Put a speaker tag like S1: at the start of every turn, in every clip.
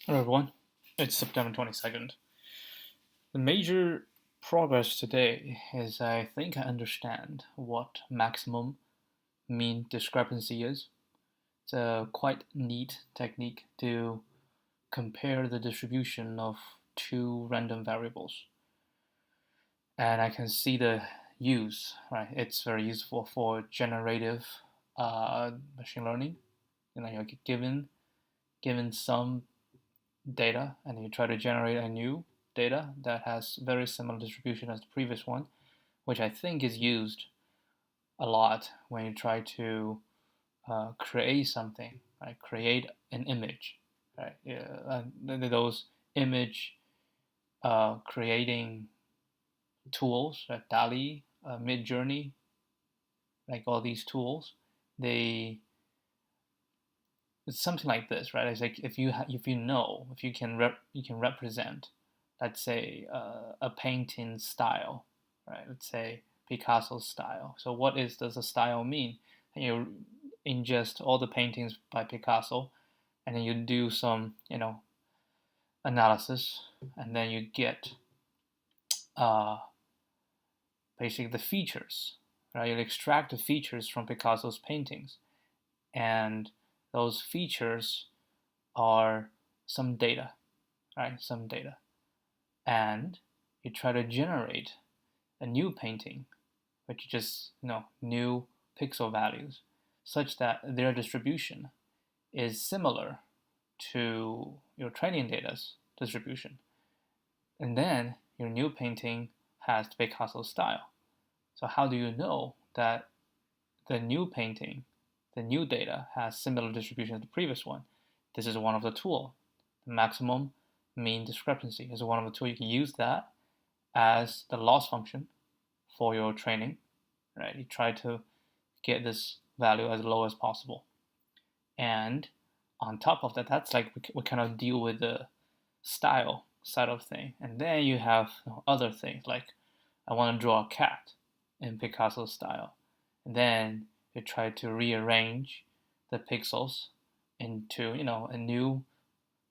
S1: Hello everyone, it's September 22nd. The major progress today is I think I understand what maximum mean discrepancy is. It's a quite neat technique to compare the distribution of two random variables. And I can see the use, right? It's very useful for generative machine learning. You're given some data and you try to generate a new data that has very similar distribution as the previous one, which I think is used a lot when you try to create something, right? Create an image, right? Yeah, those image creating tools, like DALL-E, Midjourney, like all these tools, they it's something like this, right? It's like if you can represent, let's say a painting style, right? Let's say Picasso's style. So what does a style mean? And you ingest all the paintings by Picasso, and then you do some analysis, and then you get uh, basically the features, right? You extract the features from Picasso's paintings, and those features are some data, right? Some data. And you try to generate a new painting, which is just, new pixel values, such that their distribution is similar to your training data's distribution. And then your new painting has the Picasso style. So how do you know that the new painting, the new data, has similar distribution as the previous one? This is one of the tools. The maximum mean discrepancy is one of the tools. You can use that as the loss function for your training, right? You try to get this value as low as possible. And on top of that, that's like we kind of deal with the style side of thing. And then you have other things like I want to draw a cat in Picasso style. And then you try to rearrange the pixels into, a new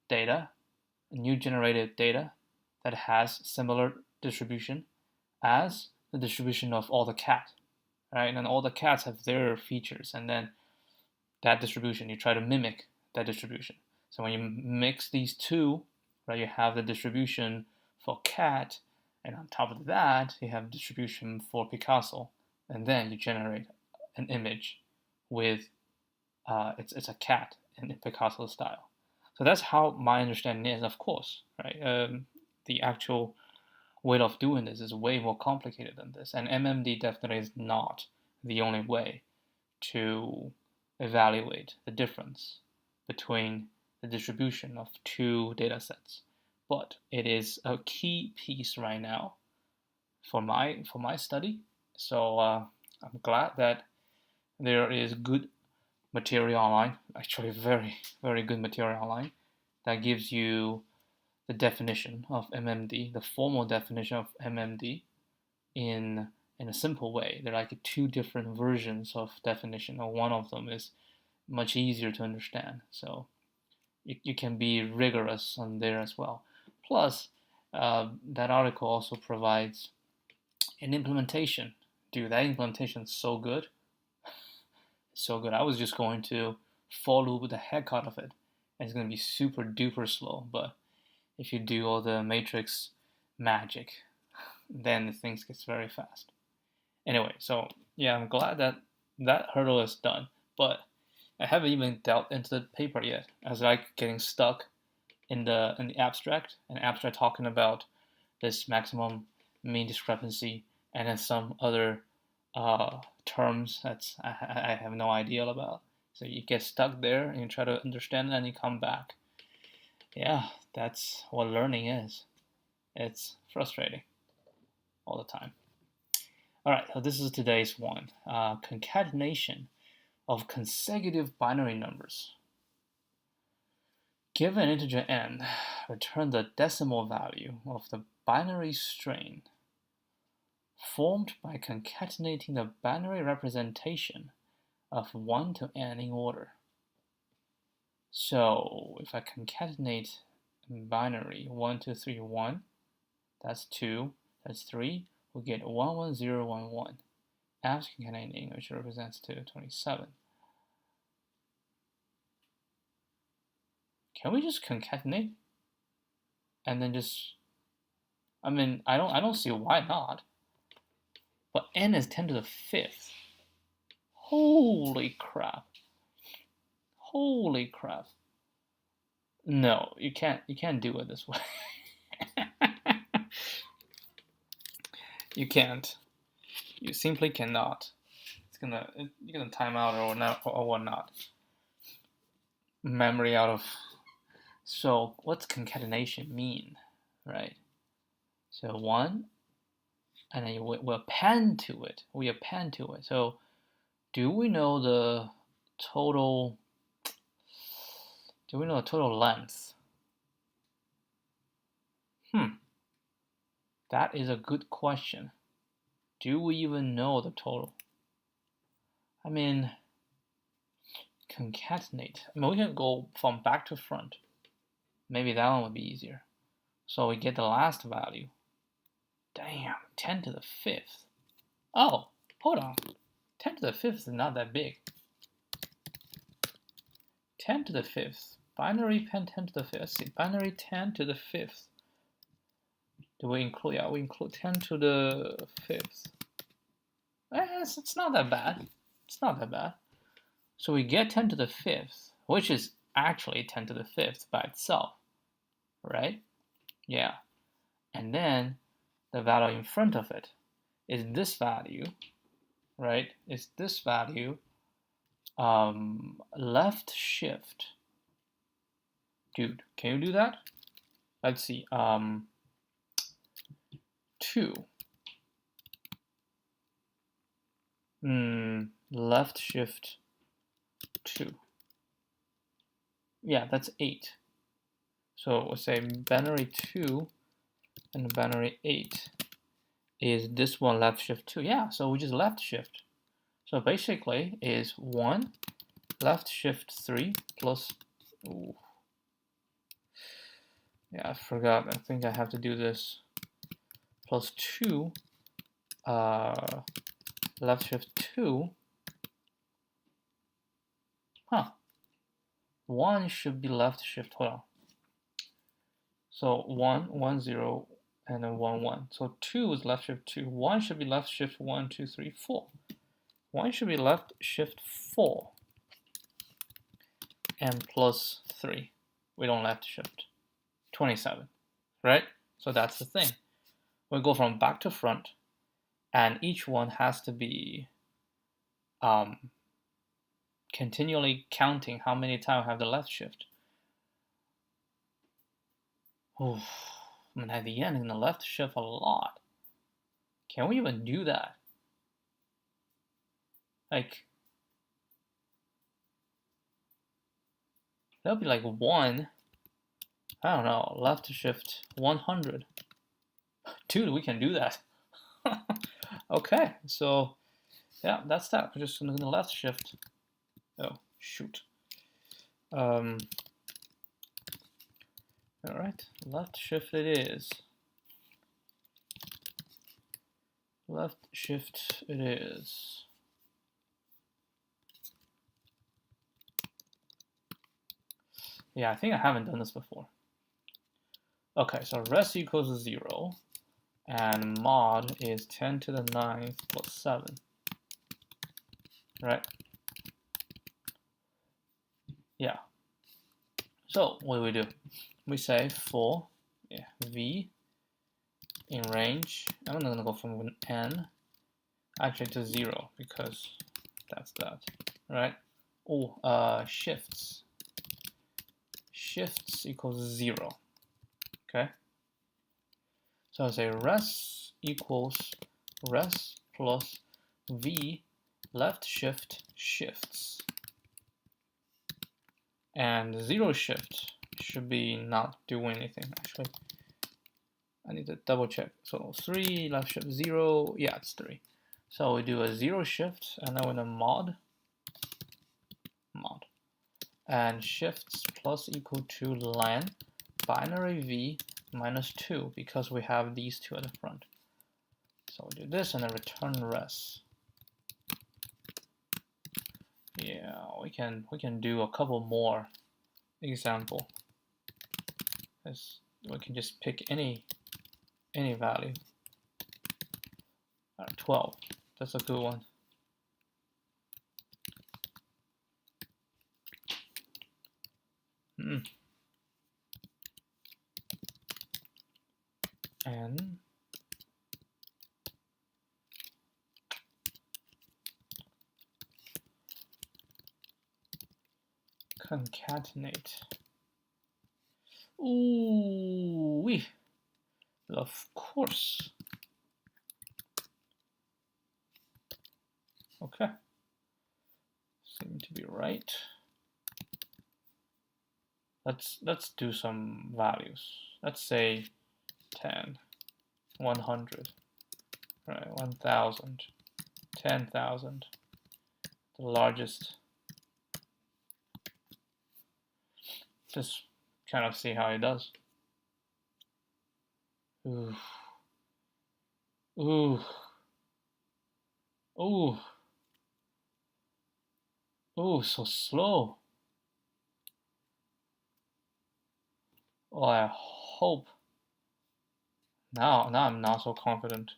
S1: data, a new generated data that has similar distribution as the distribution of all the cat, right? And all the cats have their features, and then that distribution, you try to mimic that distribution. So when you mix these two, right, you have the distribution for cat, and on top of that, you have distribution for Picasso, and then you generate an image with it's a cat in Picasso style. So that's how my understanding is. Of course, right? The actual way of doing this is way more complicated than this, and MMD definitely is not the only way to evaluate the difference between the distribution of two data sets. But it is a key piece right now for my study. So I'm glad that there is good material online, actually very, very good material online that gives you the definition of MMD, the formal definition of MMD in a simple way. There are like two different versions of definition, or one of them is much easier to understand. So you can be rigorous on there as well. Plus, that article also provides an implementation. Dude, that implementation is so good. So good. I was just going to follow the heck out of it. And it's going to be super duper slow. But if you do all the matrix magic, then things gets very fast. Anyway, so yeah, I'm glad that that hurdle is done. But I haven't even delved into the paper yet. I was like getting stuck in the abstract, and abstract talking about this maximum mean discrepancy, and then some other terms that's I have no idea about. So you get stuck there and you try to understand it and you come back. Yeah, that's what learning is. It's frustrating all the time. All right, so this is today's one. Concatenation of consecutive binary numbers. Given an integer n, return the decimal value of the binary string formed by concatenating the binary representation of 1 to n in order. So if I concatenate binary 1, 2, 3, 1. That's 2. That's 3. We get 1, 1, 0, 1, 1. As concatenated in English represents 227. Can we just concatenate? And then just, I mean, I don't see why not. But n is 10 to the 5th. Holy crap. Holy crap. No, you can't do it this way. You can't. You simply cannot. You're gonna time out or not or whatnot. Memory out of. So what's concatenation mean, right? So 1, and then we append to it. We append to it. So do we know the total? Do we know the total length? That is a good question. Do we even know the total? I mean, concatenate. I mean, we can go from back to front. Maybe that one would be easier. So we get the last value. Damn, 10 to the 5th. Oh, hold on. 10 to the 5th is not that big. 10 to the 5th. Binary 10 to the 5th. Let's see, binary 10 to the 5th. Do we include? Yeah, we include 10 to the 5th. It's not that bad. It's not that bad. So we get 10 to the 5th, which is actually 10 to the 5th by itself, right? Yeah. And then the value in front of it is this value, right? Is this value left shift. Dude, can you do that? Let's see. 2. Left shift 2. Yeah, that's 8. So we'll say binary 2 and binary 8 is this one left shift 2. Yeah, so we just left shift. So basically is 1 left shift 3 plus, ooh. Yeah, I forgot. I think I have to do this. Plus 2 left shift 2. 1 should be left shift. Hold on. So 1, 1, 0, and then 1, 1. So 2 is left shift 2. 1 should be left shift 1, 2, 3, 4. 1 should be left shift 4. And plus 3. We don't left shift. 27. Right? So that's the thing. We go from back to front, and each one has to be continually counting how many times I have the left shift. Oh, I mean, at the end, I'm gonna left shift a lot. Can we even do that? Like, that'll be like 1. I don't know, left shift 100. Dude, we can do that. Okay, so yeah, that's that. We're just gonna left shift. Oh, shoot. All right, left shift it is. Left shift it is. Yeah, I think I haven't done this before. Okay, so res equals 0, and mod is 10 to the 9th plus 7. Right? Yeah. So what do? We say for v in range. I'm not gonna go from n actually to 0 because that's that, right? Oh, shifts. Shifts equals 0. Okay. So I say res equals res plus v left shift shifts. And 0 shift should be not doing anything. Actually, I need to double check. So 3 left shift 0. Yeah, it's 3. So we do a 0 shift, and then with a mod, and shifts plus equal to len binary v minus 2 because we have these two at the front. So we do this and then return res. Yeah, we can do a couple more example. We can just pick any value. 12. That's a good one. And concatenate. Ooh, wee. Of course. Okay. Seem to be right. Let's do some values. Let's say 10, 100, right? 1,000, 10,000. The largest. Just kind of see how it does. Ooh. Ooh. Ooh. Ooh, so slow. Oh, I hope. Now I'm not so confident.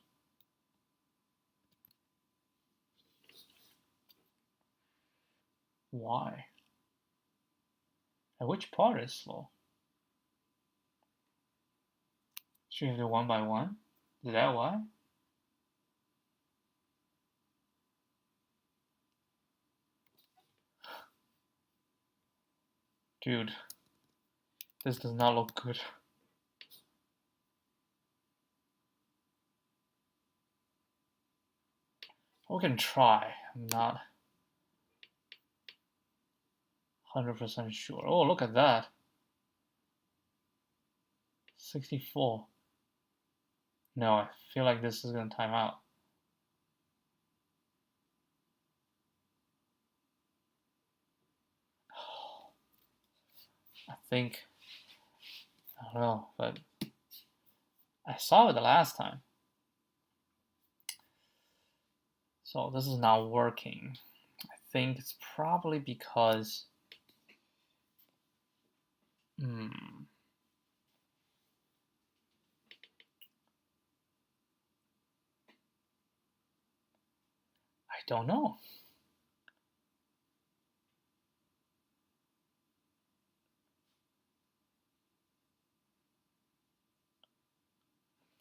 S1: Why? And which part is slow? Should we do one by one? Is that why? Dude, this does not look good. We can try. I'm not 100% sure. Oh, look at that. 64. No, I feel like this is going to time out. I think, I don't know, but I saw it the last time. So this is not working. I think it's probably because I don't know.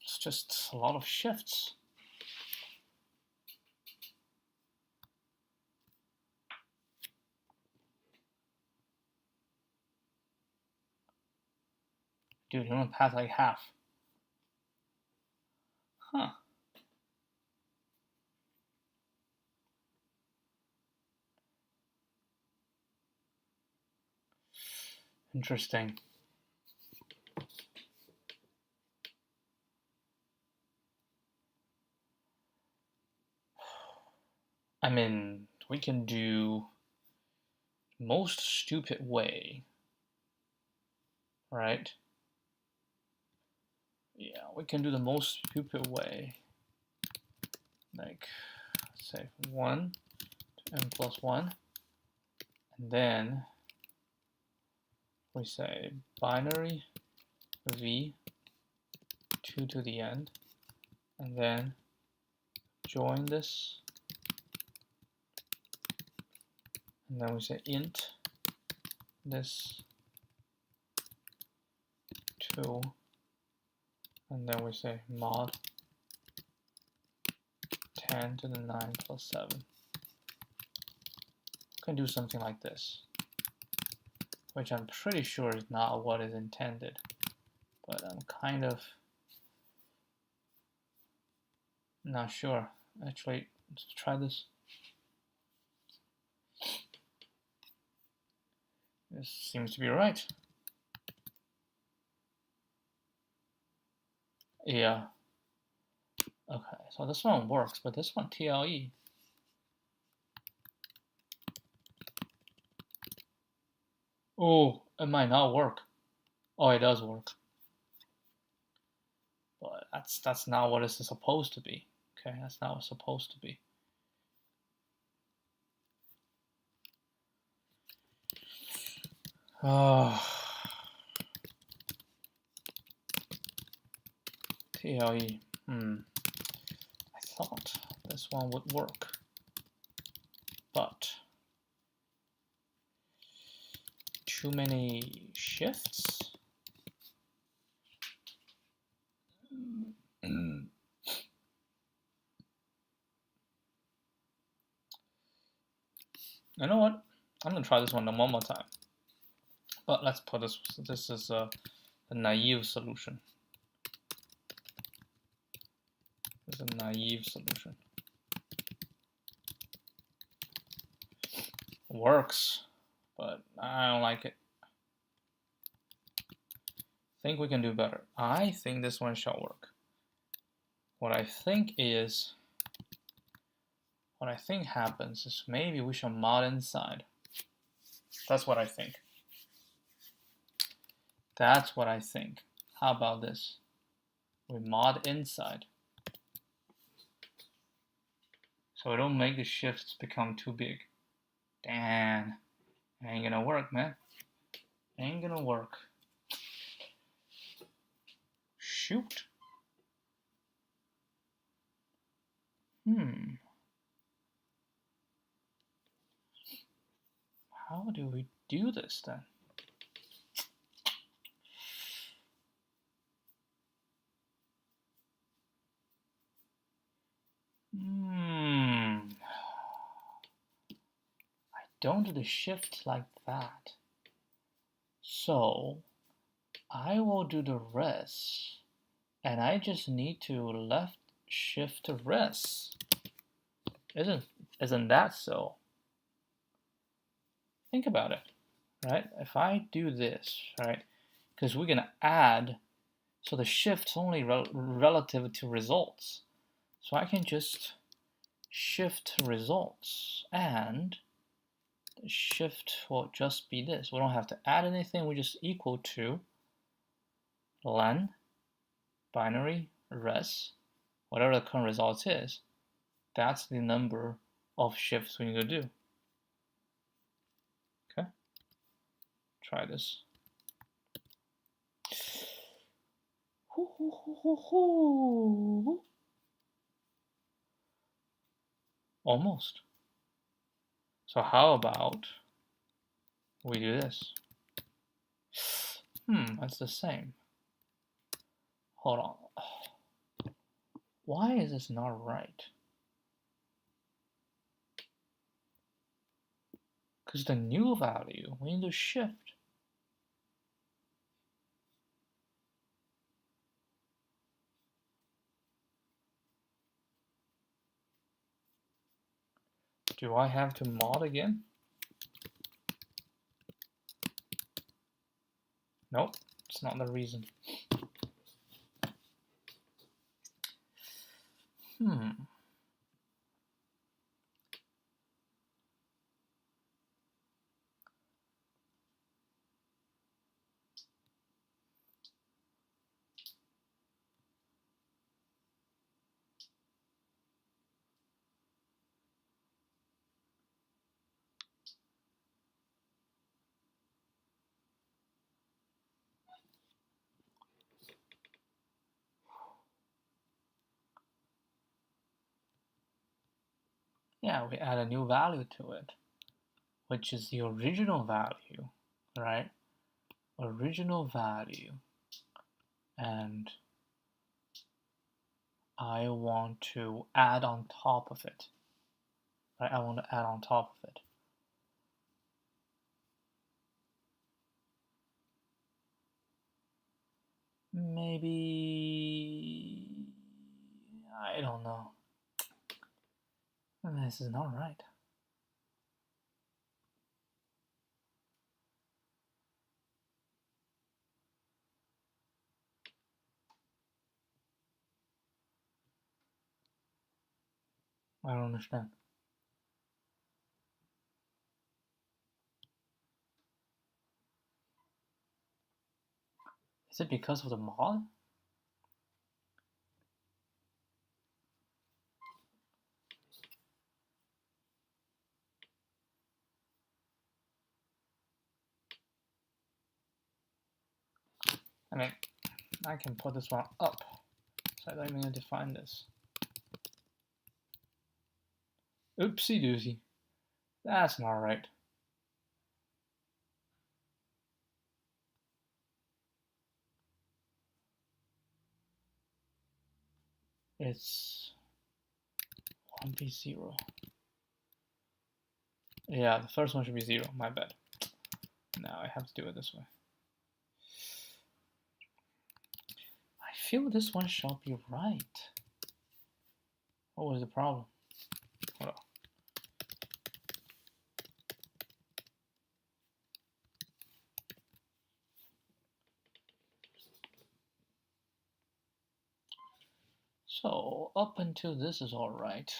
S1: It's just a lot of shifts. Dude, you want to pass like half. Huh. Interesting. I mean, we can do most stupid way, right? Yeah, we can do the most stupid way. Like, say 1 to n plus 1. And then we say binary v 2 to the end. And then join this. And then we say int this 2. And then we say mod 10 to the 9 plus 7. We can do something like this, which I'm pretty sure is not what is intended, but I'm kind of not sure. Actually, let's try this. This seems to be right. Yeah. Okay, so this one works, but this one TLE. Oh, it might not work. Oh, it does work. But that's not what it's supposed to be. Okay, that's not what it's supposed to be. Oh. TLE. I thought this one would work, but too many shifts. You know what? I'm gonna try this one one more time. But let's put this. This is the naive solution. This is a naive solution. Works, but I don't like it. Think we can do better. I think this one shall work. What I think happens is maybe we shall mod inside. That's what I think. That's what I think. How about this? We mod inside. So we don't make the shifts become too big. Damn. Ain't gonna work, man. Ain't gonna work. Shoot. How do we do this then? I don't do the shift like that. So I will do the rest, and I just need to left shift rest. Isn't that so? Think about it, right? If I do this, right, because we're gonna add, so the shift's only relative to results. So I can just shift results, and the shift will just be this. We don't have to add anything, we just equal to len binary res, whatever the current result is. That's the number of shifts we need to do. Okay, try this. Almost. So how about we do this? That's the same. Hold on. Why is this not right? Because the new value, we need to shift. Do I have to mod again? Nope, it's not the reason. Yeah, we add a new value to it, which is the original value, right? Original value. And I want to add on top of it, right? I want to add on top of it. Maybe, I don't know. This is not right. I don't understand. Is it because of the mod? I mean, I can put this one up, so I don't even need to define this. Oopsie doozy. That's not right. It's 1b 0. Yeah, the first one should be 0, my bad. Now I have to do it this way. I feel this one shall be right. What was the problem? Hold on. So up until this is all right.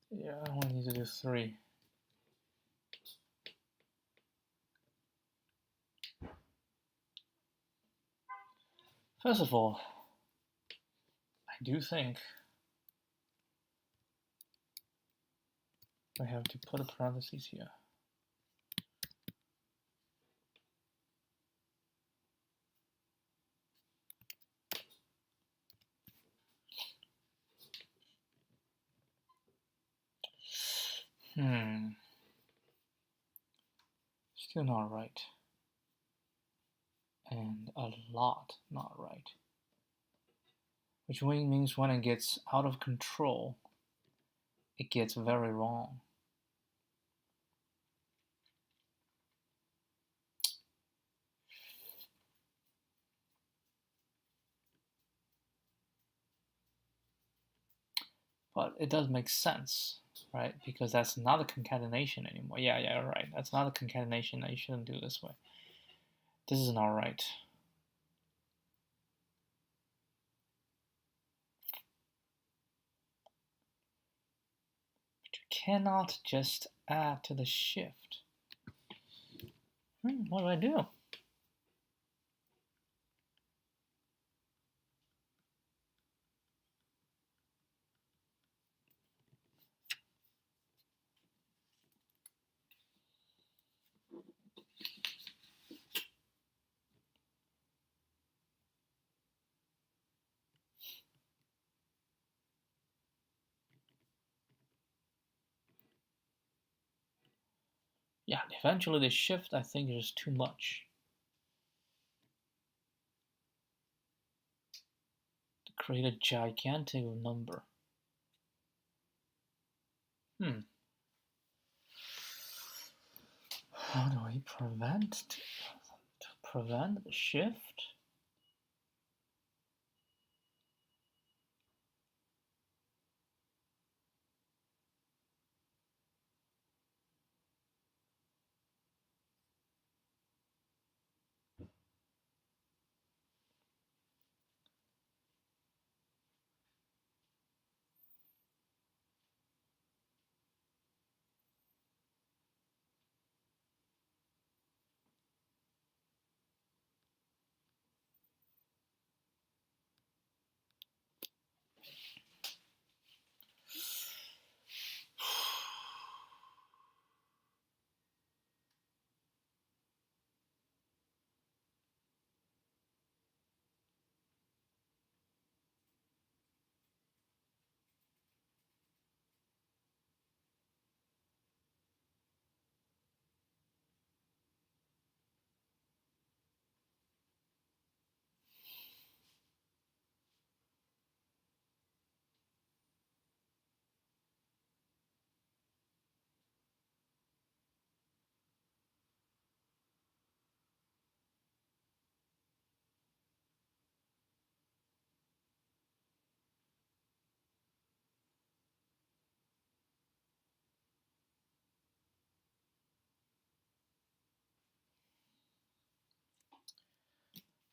S1: Yeah, I only need to do 3. First of all, I do think I have to put a parentheses here. Still not right. And a lot not right. Which means when it gets out of control, it gets very wrong. But it does make sense, right? Because that's not a concatenation anymore. Yeah, right. That's not a concatenation. You shouldn't do it this way. This is not right. But you cannot just add to the shift. What do I do? Yeah, eventually the shift, I think, is too much to create a gigantic number. How do I prevent the shift?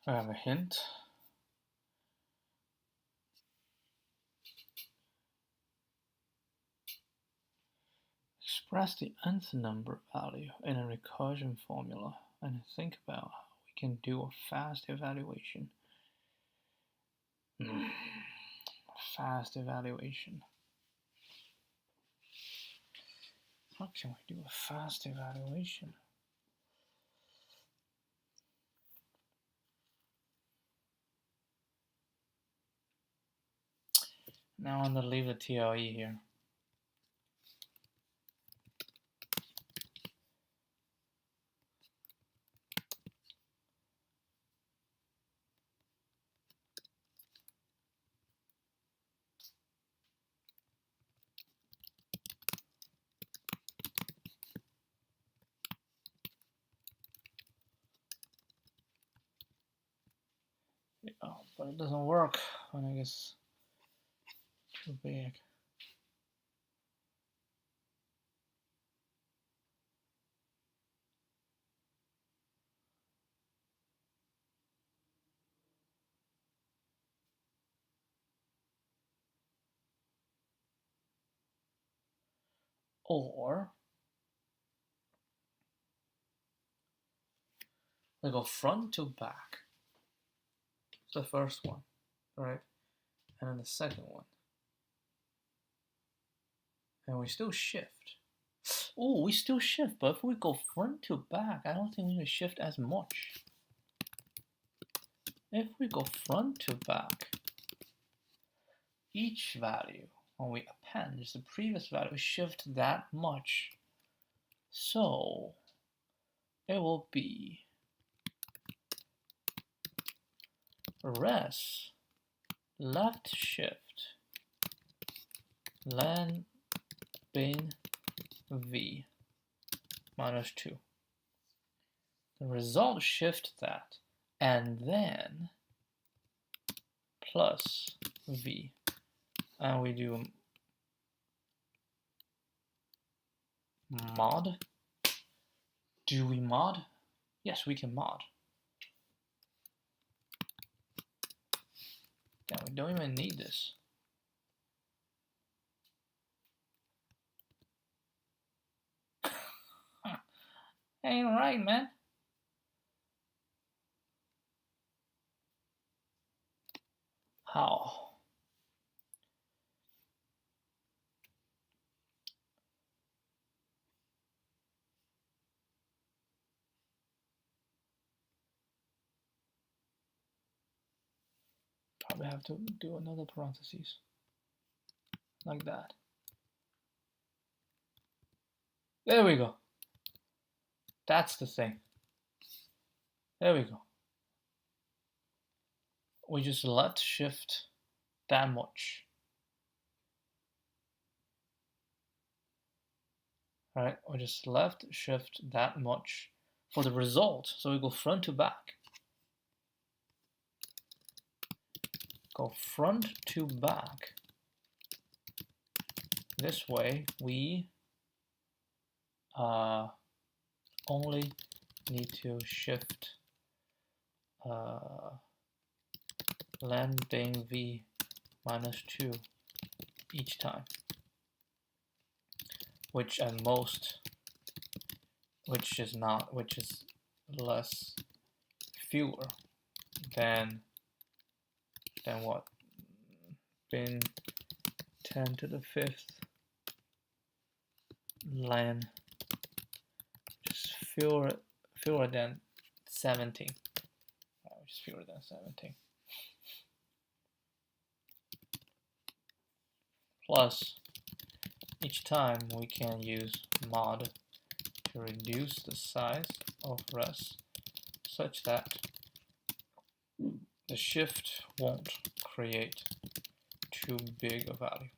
S1: I have a hint. express the nth number value in a recursion formula and think about how we can do a fast evaluation. Fast evaluation. How can we do a fast evaluation? Now I'm going to leave the TLE here. Yeah, but it doesn't work when it gets too big. Or we go front to back. The first one, right? And then the second one. And we still shift. Oh, we still shift, but if we go front to back, I don't think we can shift as much. If we go front to back, each value, when we append just the previous value, we shift that much. So it will be res left shift len bin v minus 2. The result shift that and then plus v. And we do mod. Do we mod? Yes, we can mod. Damn, we don't even need this. Ain't right, man. How? Probably have to do another parentheses. Like that. There we go. That's the thing. There we go. We just left shift that much. Alright, we just left shift that much for the result. So we go front to back. Go front to back. This way we only need to shift len bin v minus 2 each time, which at most, which is less, fewer than what? Bin 10 to the 5th len, just fewer than 17. Just fewer than 17. Plus, each time we can use mod to reduce the size of res such that the shift won't create too big a value.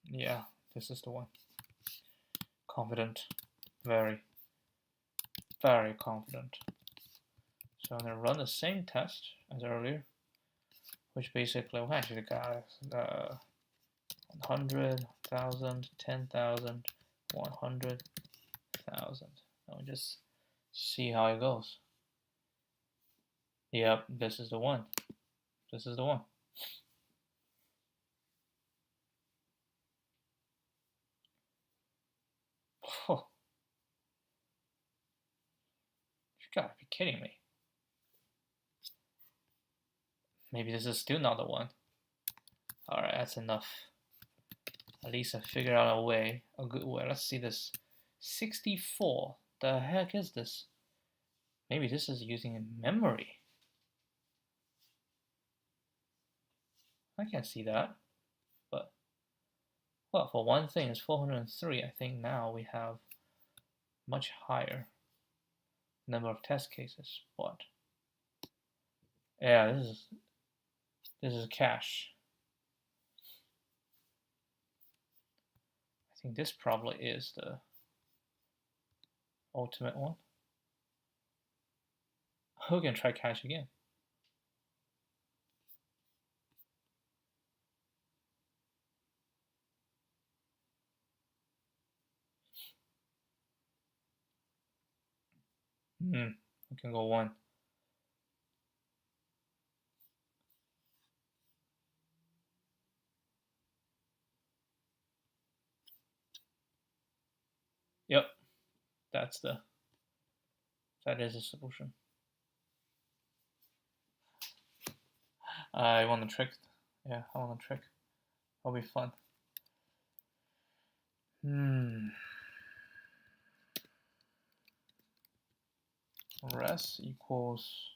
S1: Yeah, this is the one. Confident, very, very confident. So I'm going to run the same test as earlier, which basically we actually got 100, 1,000, 10,000, 100,000. I'll just see how it goes. Yep, this is the one. This is the one. gotta be kidding me. Maybe this is still not the one. Alright, that's enough. At least I figured out a good way. Let's see this. 64. The heck is this? Maybe this is using memory. I can't see that. But, well, for one thing, it's 403. I think now we have much higher number of test cases. But, yeah, this is cache. I think this probably is the ultimate one. We can try cache again. We can go 1. Yep, that is a solution. I want the trick. Yeah, I want the trick. That'll be fun. Res equals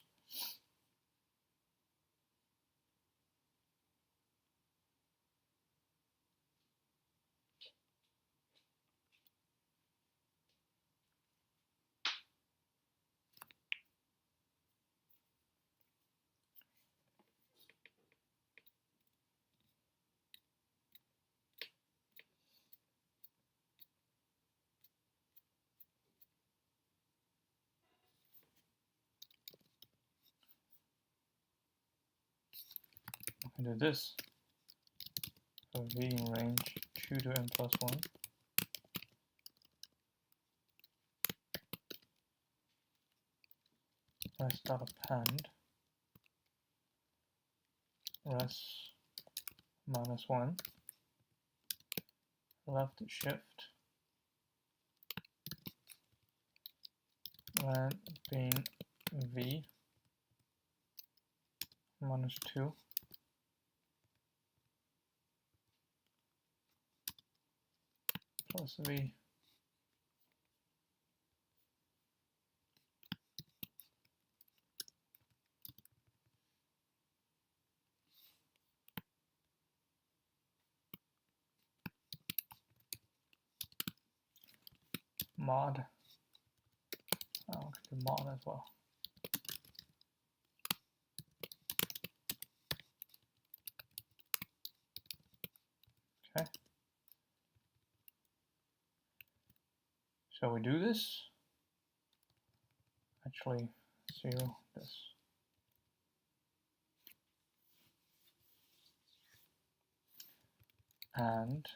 S1: I can do this. So v in range 2 to n plus 1. Res dot append res minus 1 left shift len being v minus 2 plus v mod. I can do mod as well. Okay. Shall we do this? Actually, 0 this. And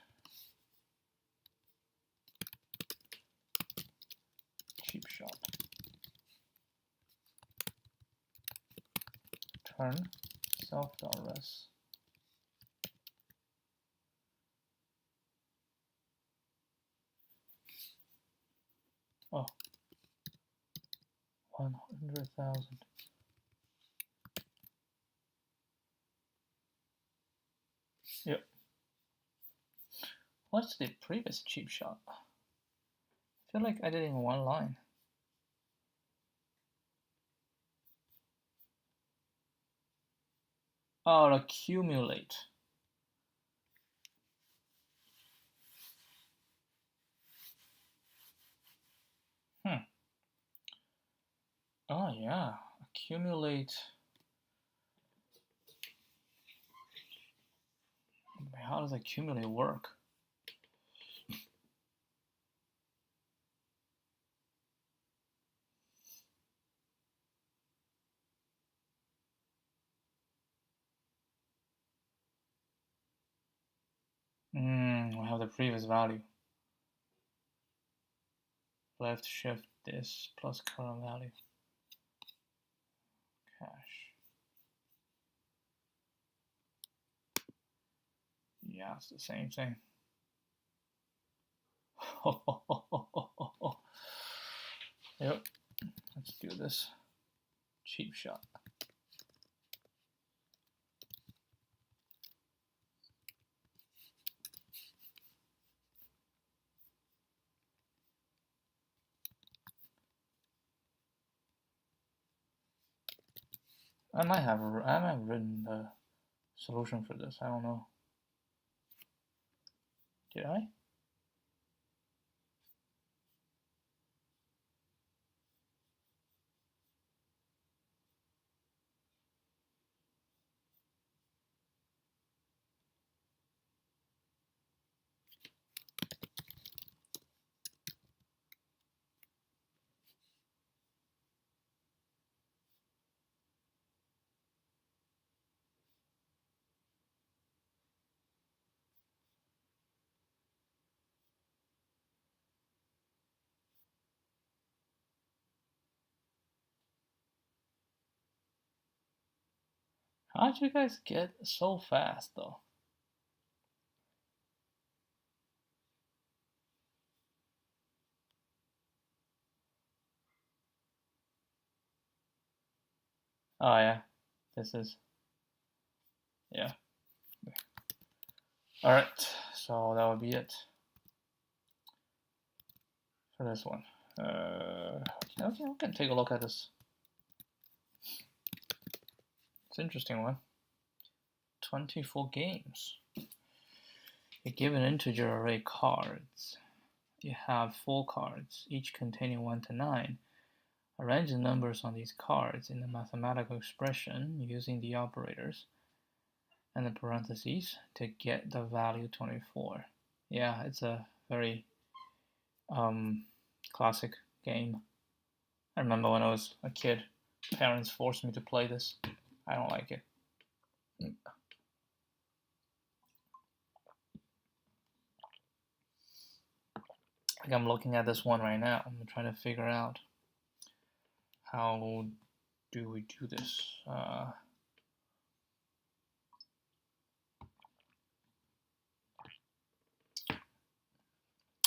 S1: cheap shot. Return self.res. Oh, 100,000. Yep. What's the previous cheap shot? I feel like I did it in one line. Oh, accumulate. Oh yeah, accumulate. How does accumulate work? We have the previous value. Left shift this plus current value. Cache. Yeah, it's the same thing. Yep, let's do this. Cheap shot. I might have written the solution for this. I don't know. Did I? How'd you guys get so fast though? Oh yeah, this is, yeah. Alright, so that would be it for this one. Okay, we can take a look at this. It's an interesting one. 24 games. You give an integer array cards. You have 4 cards, each containing 1 to 9. Arrange the numbers on these cards in a mathematical expression using the operators and the parentheses to get the value 24. Yeah, it's a very classic game. I remember when I was a kid, parents forced me to play this. I don't like it. Like I'm looking at this one right now. I'm trying to figure out how do we do this.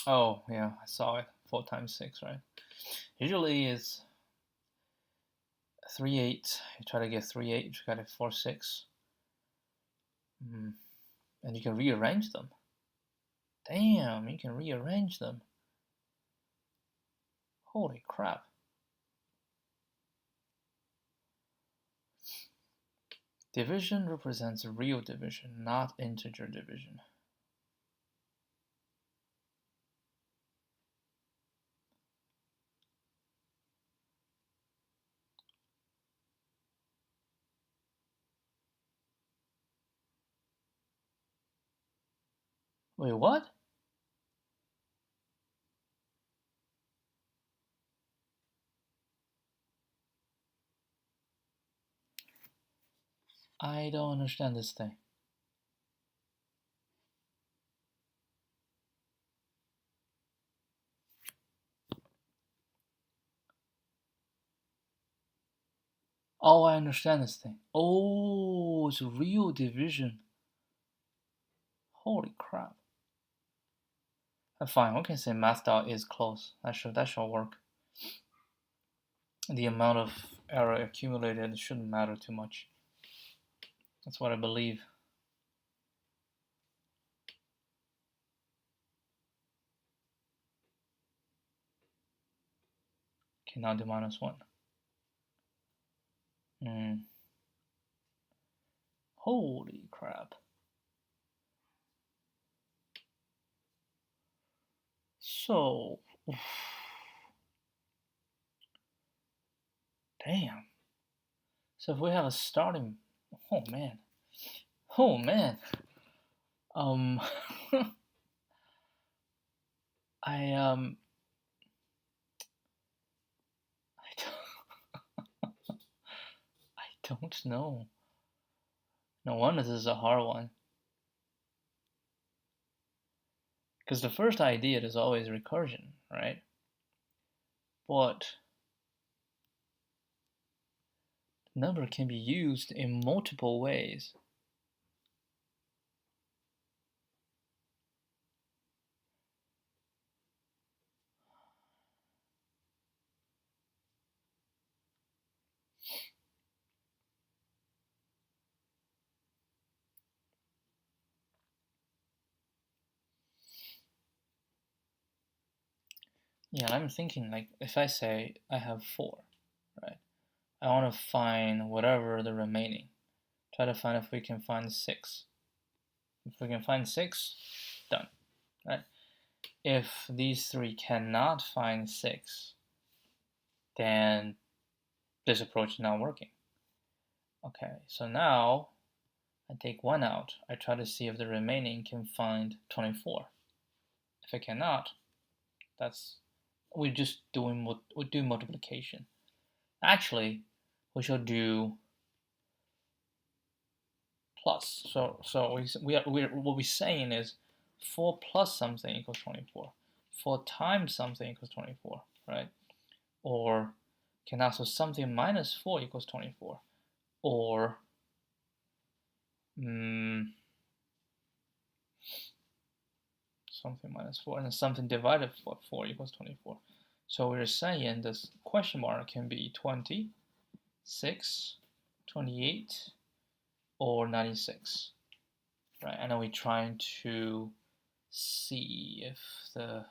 S1: Oh yeah, I saw it. 4 times 6, right? Usually it's 3 8. You try to get 3 8. You got it 4 6. And you can rearrange them. Damn, you can rearrange them. Holy crap. Division represents real division, not integer division. Wait, what? I don't understand this thing. Oh, I understand this thing. Oh, it's real division. Holy crap. Fine, we can say math dot is close. That should work. The amount of error accumulated shouldn't matter too much. That's what I believe. Okay, now do -1. Holy crap. So, damn. So if we have a starting, oh man. I don't know. No wonder this is a hard one. Because the first idea is always recursion, right? But the number can be used in multiple ways. Yeah, I'm thinking like if I say I have 4, right? I want to find whatever the remaining. Try to find if we can find 6. If we can find 6, done, right? If these 3 cannot find 6, then this approach is not working. Okay, so now I take 1 out. I try to see if the remaining can find 24. If it cannot, we're just doing multiplication. Actually, we should do plus. So what we're saying is 4 plus something equals 24. 4 times something equals 24, right? Or can also something minus 4 equals 24. Or something minus 4 and something divided by 4 equals 24. So we're saying this question mark can be 20, 6, 28, or 96, right? And then we're trying to see if the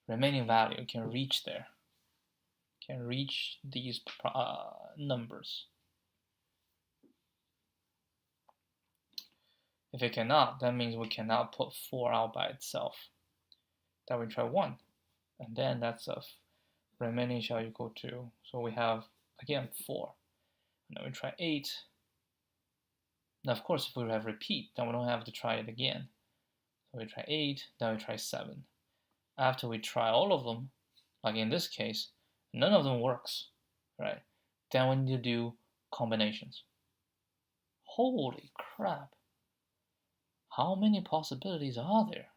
S1: remaining value can reach there, can reach these numbers. If it cannot, that means we cannot put 4 out by itself. Then we try 1, and then that's a remaining shall equal to, so we have again 4. And then we try 8. Now of course if we have repeat, then we don't have to try it again. So we try 8, then we try 7. After we try all of them, like in this case, none of them works, right? Then we need to do combinations. Holy crap! How many possibilities are there?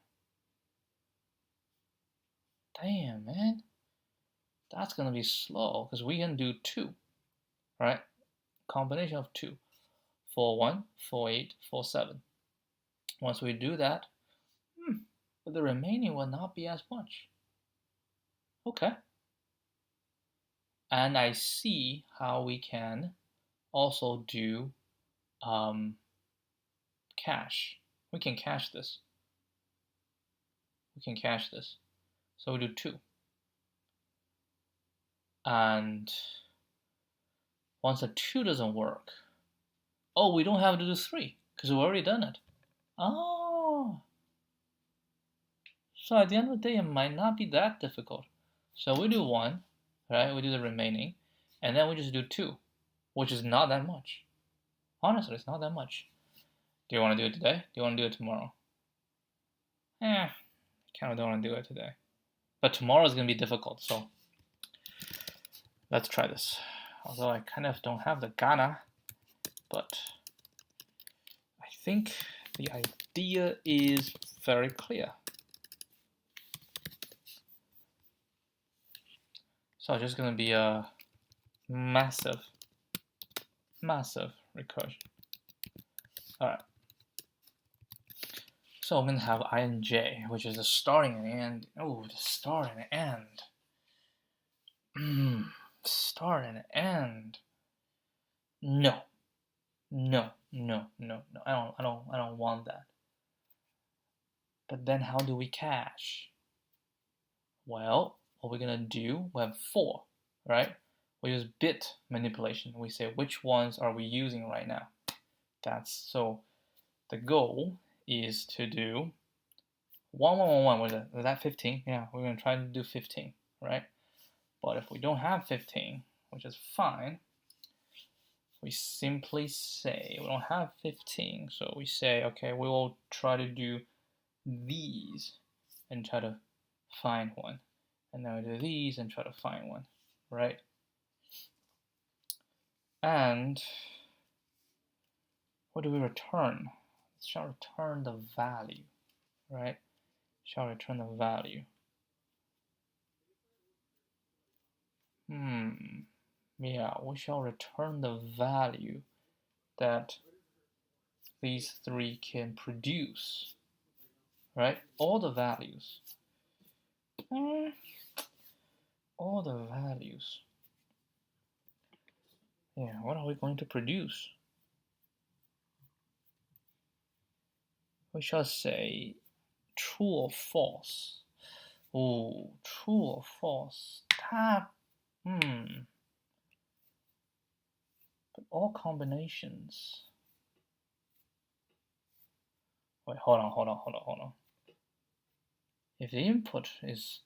S1: Damn, man. That's gonna be slow, because we can do 2, right? Combination of 2. 4, 1, 4, 8, 4, 7. Once we do that, but the remaining will not be as much. Okay. And I see how we can also do cache. We can cache this. We can cache this. So we do 2. And once the 2 doesn't work, oh, we don't have to do 3 because we've already done it. Oh. So at the end of the day, it might not be that difficult. So we do 1, right? We do the remaining, and then we just do 2, which is not that much. Honestly, it's not that much. Do you want to do it today? Do you want to do it tomorrow? I kind of don't want to do it today. But tomorrow is going to be difficult, so let's try this. Although I kind of don't have the Ghana, but I think the idea is very clear. So it's just going to be a massive recursion. All right. So I'm going to have INJ, which is the starting and end. Oh, the start and end. Start and end. No. I don't want that. But then how do we cache? Well, what we're gonna do, we have 4, right? We use bit manipulation. We say which ones are we using right now. So the goal is to do 1, 1, 1, 1. Was that 15? Yeah, we're gonna try to do 15, right? But if we don't have 15, which is fine, we simply say we don't have 15, so we say, okay, we will try to do these and try to find one. And then we do these and try to find one, right? And what do we return? It shall return the value, right? Shall return the value. Yeah, we shall return the value that these 3 can produce, right? All the values. All the values. Yeah, what are we going to produce? We shall say true or false. Oh, true or false? But all combinations. Wait, hold on. If the input is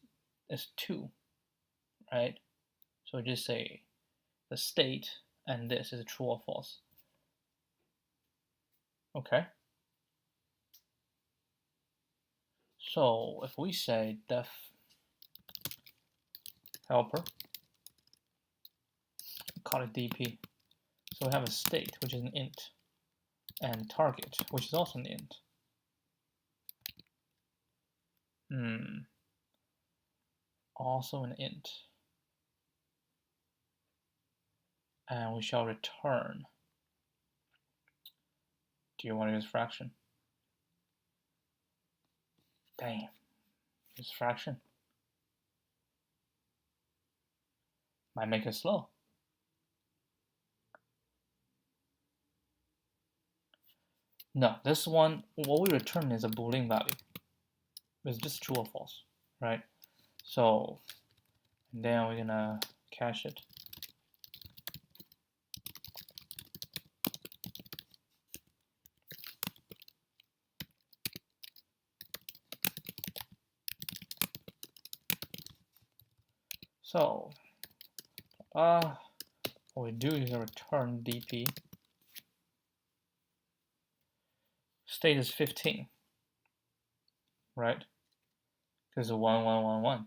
S1: 2, right? So just say the state and this is true or false. Okay. So if we say def helper, call it dp. So we have a state, which is an int, and target, which is also an int. Also an int. And we shall return. Do you want to use fraction? Damn, use fraction. Might make it slow. No, this one, what we return is a Boolean value. It's just true or false, right? So, and then we're gonna cache it. So, what we do is return dp. State is 15, right? Because of 1, 1, 1, 1.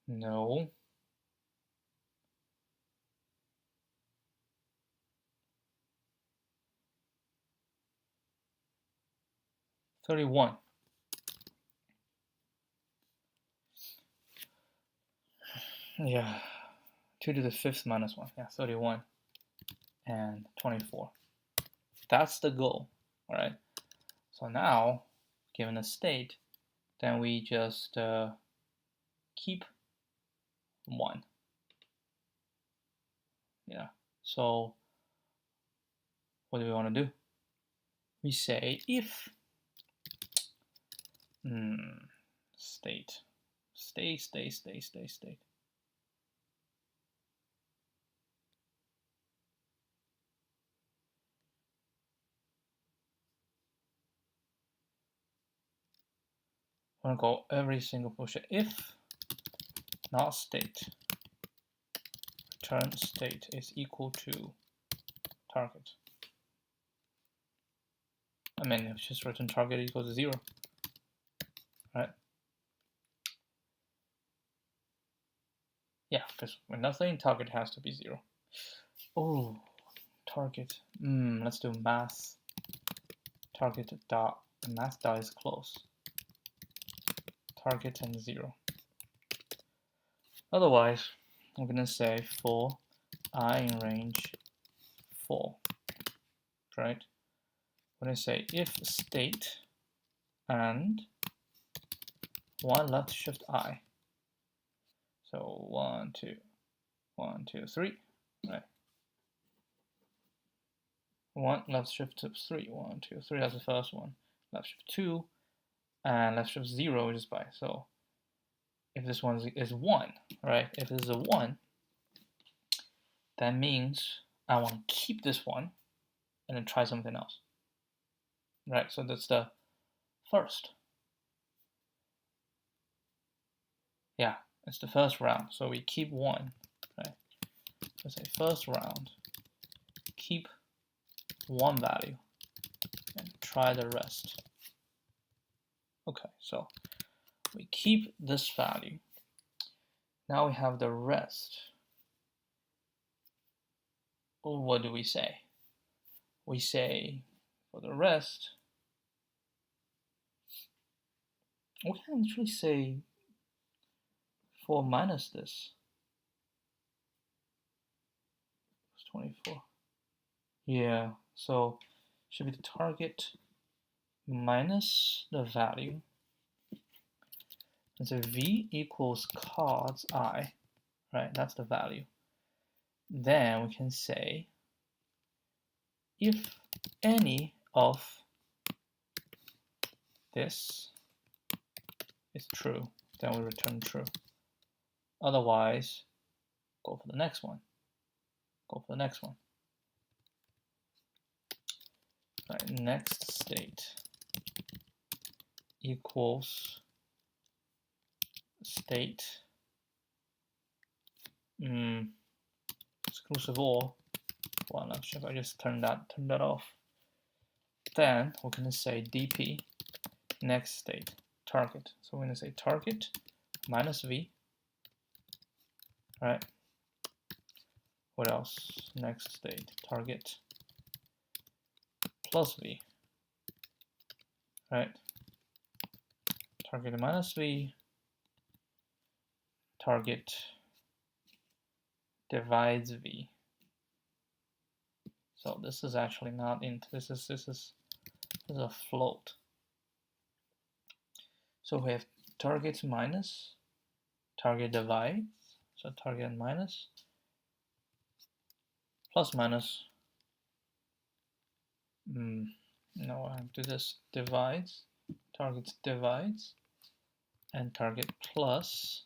S1: No. $31. Yeah. 2 to the 5th minus 1. Yeah, 31 and 24. That's the goal, all right? So now, given a state, then we just keep 1. Yeah. So what do we want to do? We say if state. I'm gonna go every single function. If not state, return state is equal to target. I mean, if just return target equals to 0, right? Yeah, because when nothing, target has to be 0. Oh, target. Let's do math. Target dot math dot is close. Target and 0. Otherwise, I'm gonna say for I in range 4, right? I'm gonna say if state and 1 left shift I. So 1, 2, 1, 2, 3, right? 1 left shift 3, 1, 2, 3. That's the first one. Left shift 2 and left shift 0, which is by. So if this one is 1, right? If this is a 1, that means I want to keep this one and then try something else, right? So that's the first. Yeah, it's the first round. So we keep 1, right? So say first round, keep 1 value and try the rest. Okay, so we keep this value. Now we have the rest. Well, what do we say? We say for the rest, we can actually say 4 minus this. It's 24. Yeah, so should be the target minus the value And so v equals cos I, right? That's the value. Then we can say if any of this is true, then we return true. Otherwise, go for the next one. Go for the next one. All right, next state equals state exclusive or. Well, I'm not sure if I just turn that off. Then we're going to say dp next state target. So we're going to say target minus v. Right. What else? Next state target plus v. Right. Target minus v. Target divides v. So this is actually not int. This is a float. So we have target minus target divides. So target minus plus minus. No, I have to do this divides. Target divides and target plus.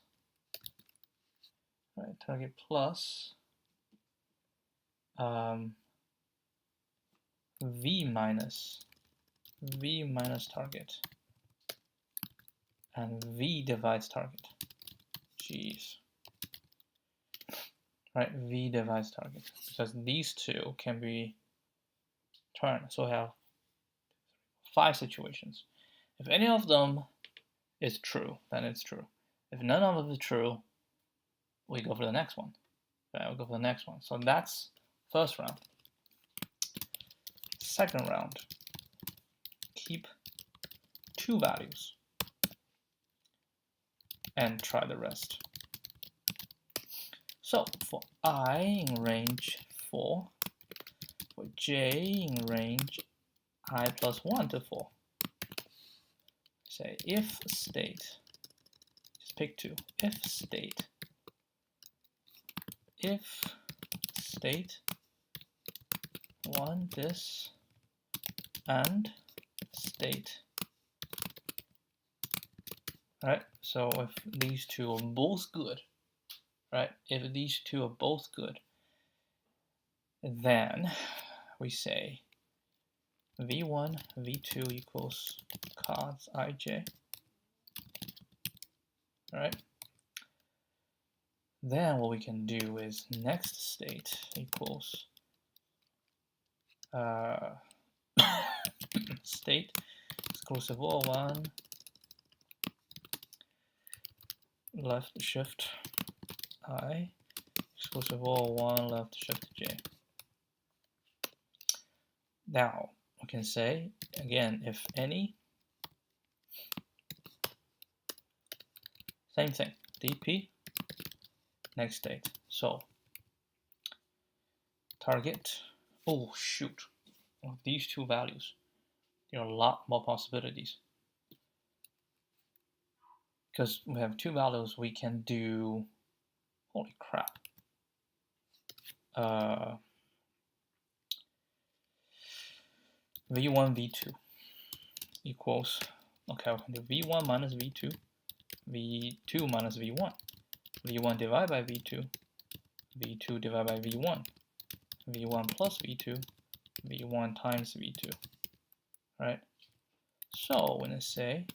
S1: Right, target plus v minus target, and v divides target. Jeez. Right, v divides target, because these two can be turned. So we have 5 situations. If any of them is true, then it's true. If none of them is true, we go for the next one. Okay, we'll go for the next one. So that's first round. Second round, keep 2 values and try the rest. So for I in range 4, for j in range I plus 1 to 4, say if state, just pick 2, if state 1 this and state. Right, so if these two are both good, right, if these two are both good, then we say v1 v2 equals cos ij. Right, then what we can do is next state equals state exclusive or 1 left shift I exclusive or 1 left shift j. Now we can say again, if any, same thing, dp next state. So target, oh shoot, with these 2 values, there are a lot more possibilities. Because we have 2 values, we can do, holy crap, v1 v2 equals, okay, we can do v1 minus v2, v2 minus v1, v1 divided by v2, v2 divided by v1, v1 plus v2, v1 times v2, right? So when I say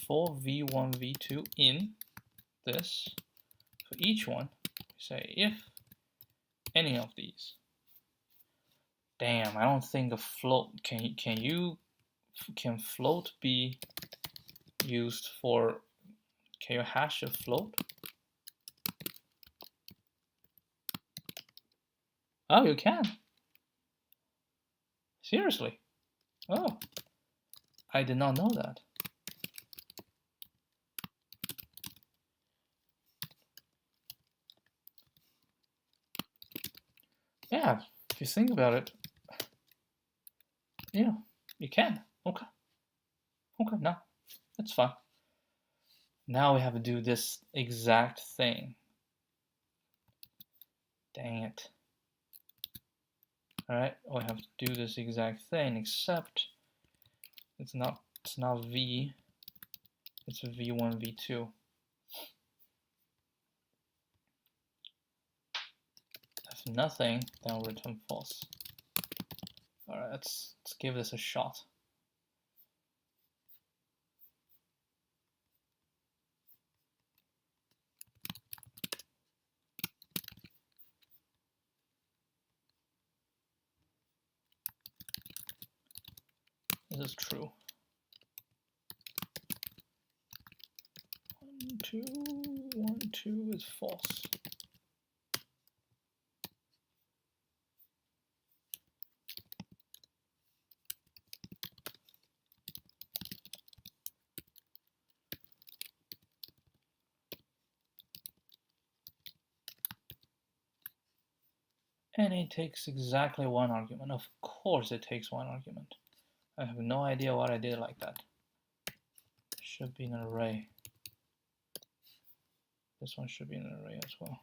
S1: for v1 v2 in this, for each one, we say if any of these. Damn, I don't think a float can float be used for, can you hash a float? Oh, you can. Seriously? Oh, I did not know that. Yeah, if you think about it, yeah, you can. Okay. Okay, no, that's fine. Now we have to do this exact thing. Dang it. Alright, we have to do this exact thing, except it's not V, it's V1, V2. If nothing, then we'll return false. Alright, let's give this a shot. This is true. 1, 2, 1, 2 is false. And it takes exactly one argument. Of course it takes one argument. I have no idea what I did like that. Should be an array. This one should be an array as well.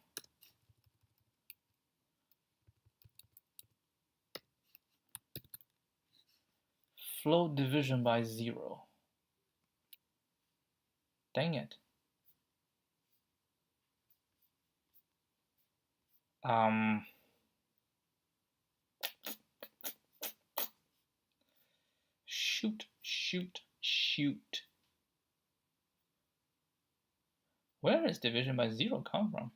S1: Float division by 0. Dang it. Shoot. Where does division by 0 come from?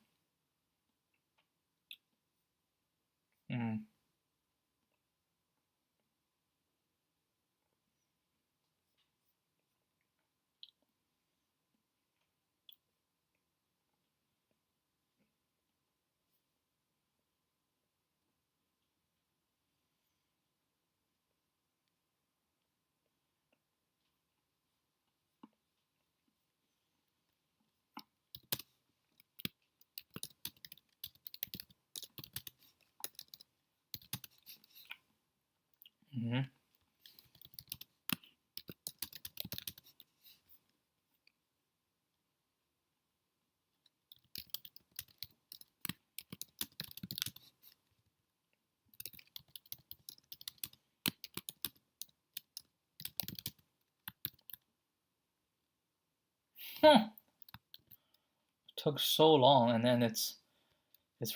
S1: Took so long, and then it's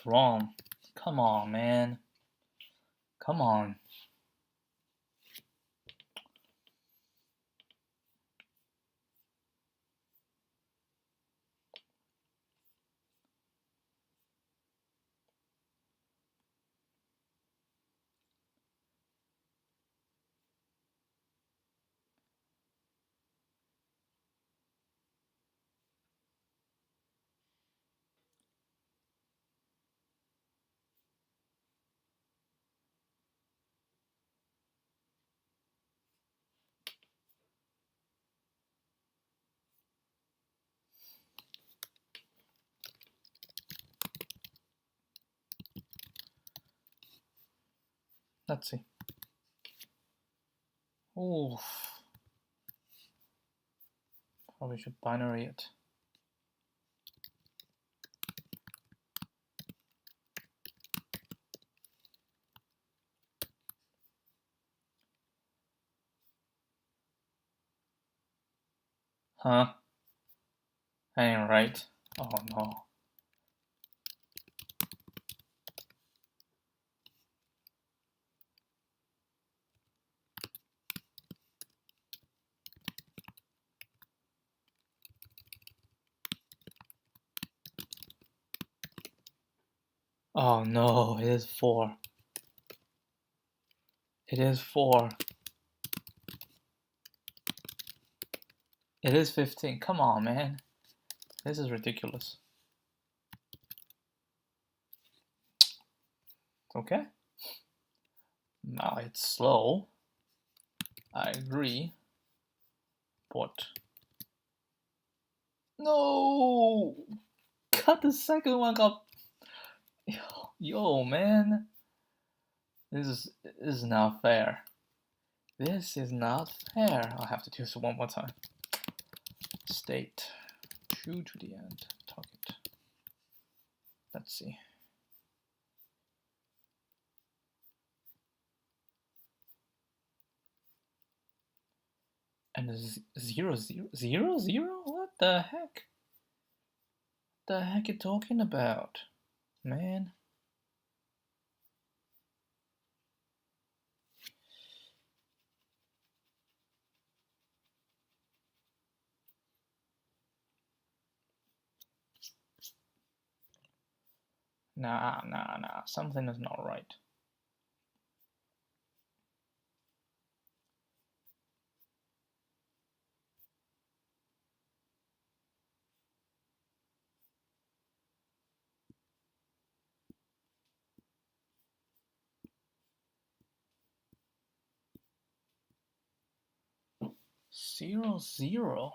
S1: wrong. Come on, man. Come on. Let's see. Ooh. Probably should binary it. Huh? I ain't right. Oh no. Oh no, it is 4. It is 4. It is 15. Come on, man. This is ridiculous. Okay. Now it's slow. I agree. But no! Cut the second one up. Yo, man. This is not fair. This is not fair. I'll have to do this one more time. State 2 to the end, target. Let's see. And 0, 0, 0, 0? What the heck? What the heck are you talking about, man? Nah, something is not right. Zero, zero.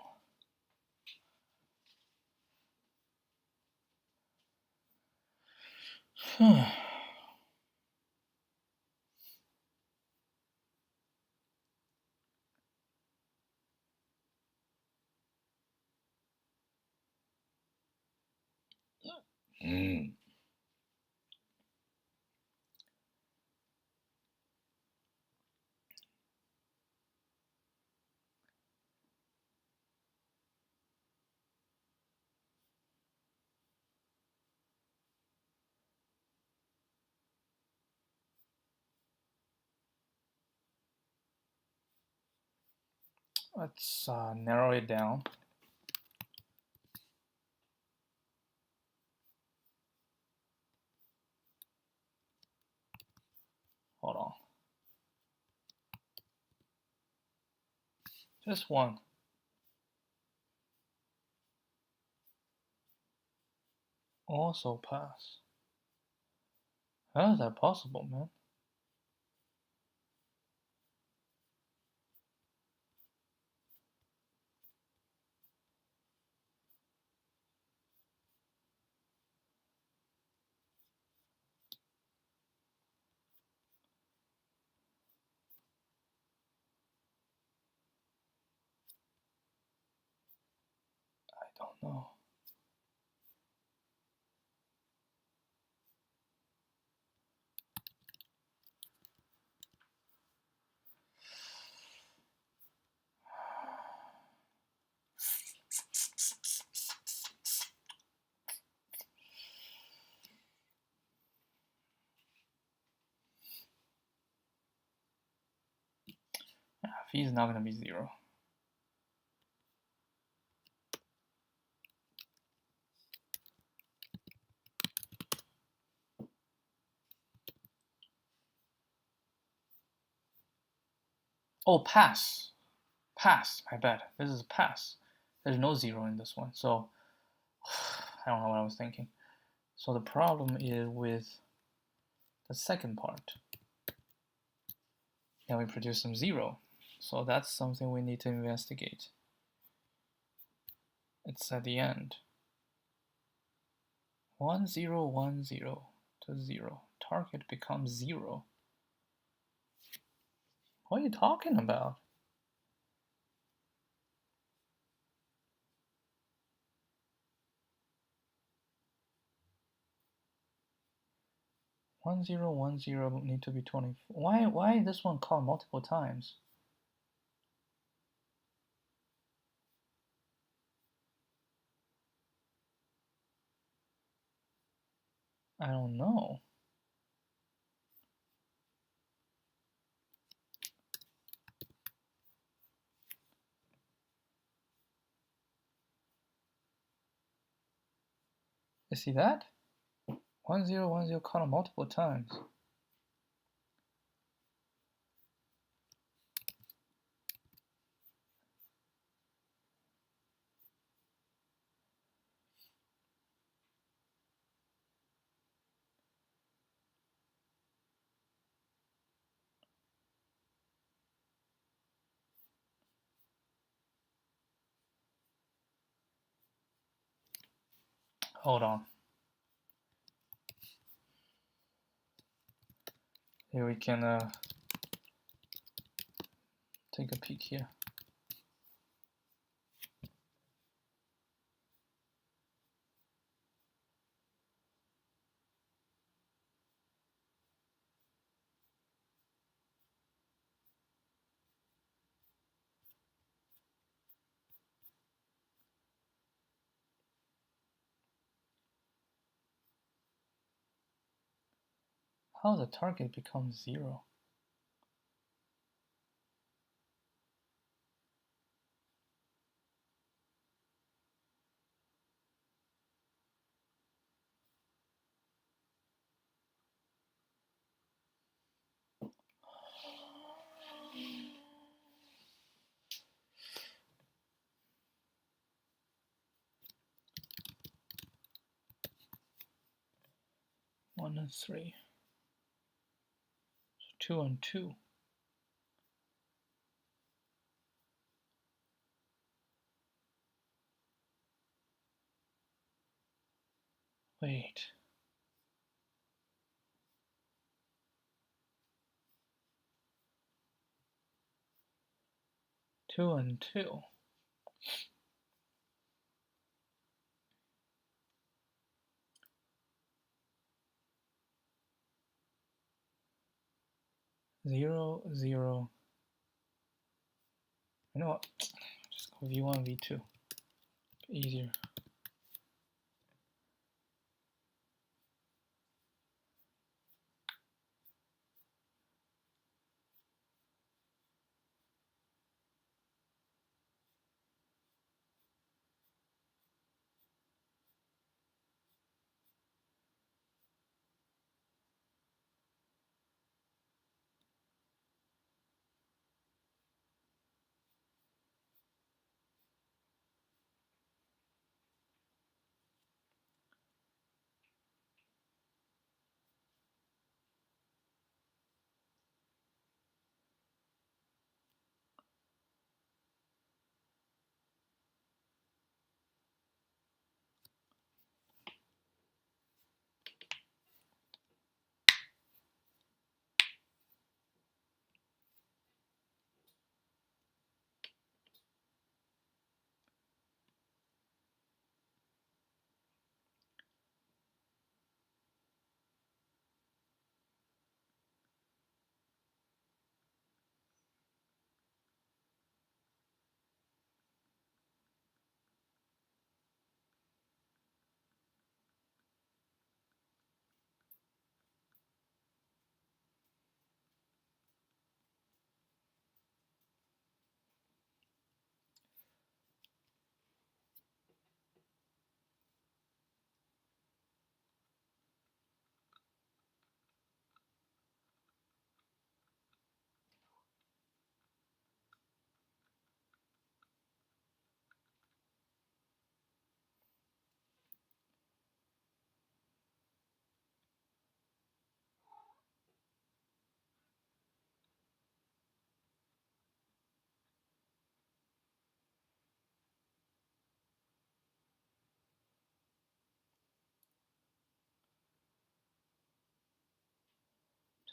S1: Let's narrow it down. Hold on. Just one. Also pass. How is that possible, man? I don't know. V is not going to be 0. Oh, pass. Pass, my bad. This is pass. There's no 0 in this one, so I don't know what I was thinking. So the problem is with the second part. Now we produce some 0. So that's something we need to investigate. It's at the end. 1, 0, 1, 0 to 0. Target becomes 0. What are you talking about? One zero one zero need to be 20. Why this one called multiple times? I don't know. You see that? 1010 called multiple times. Hold on. Here we can take a peek here. How the target becomes 0? One and 3. So 2 and 2. Wait. Two and 2. Zero, 0. You know what? Just go V1, V2. Easier.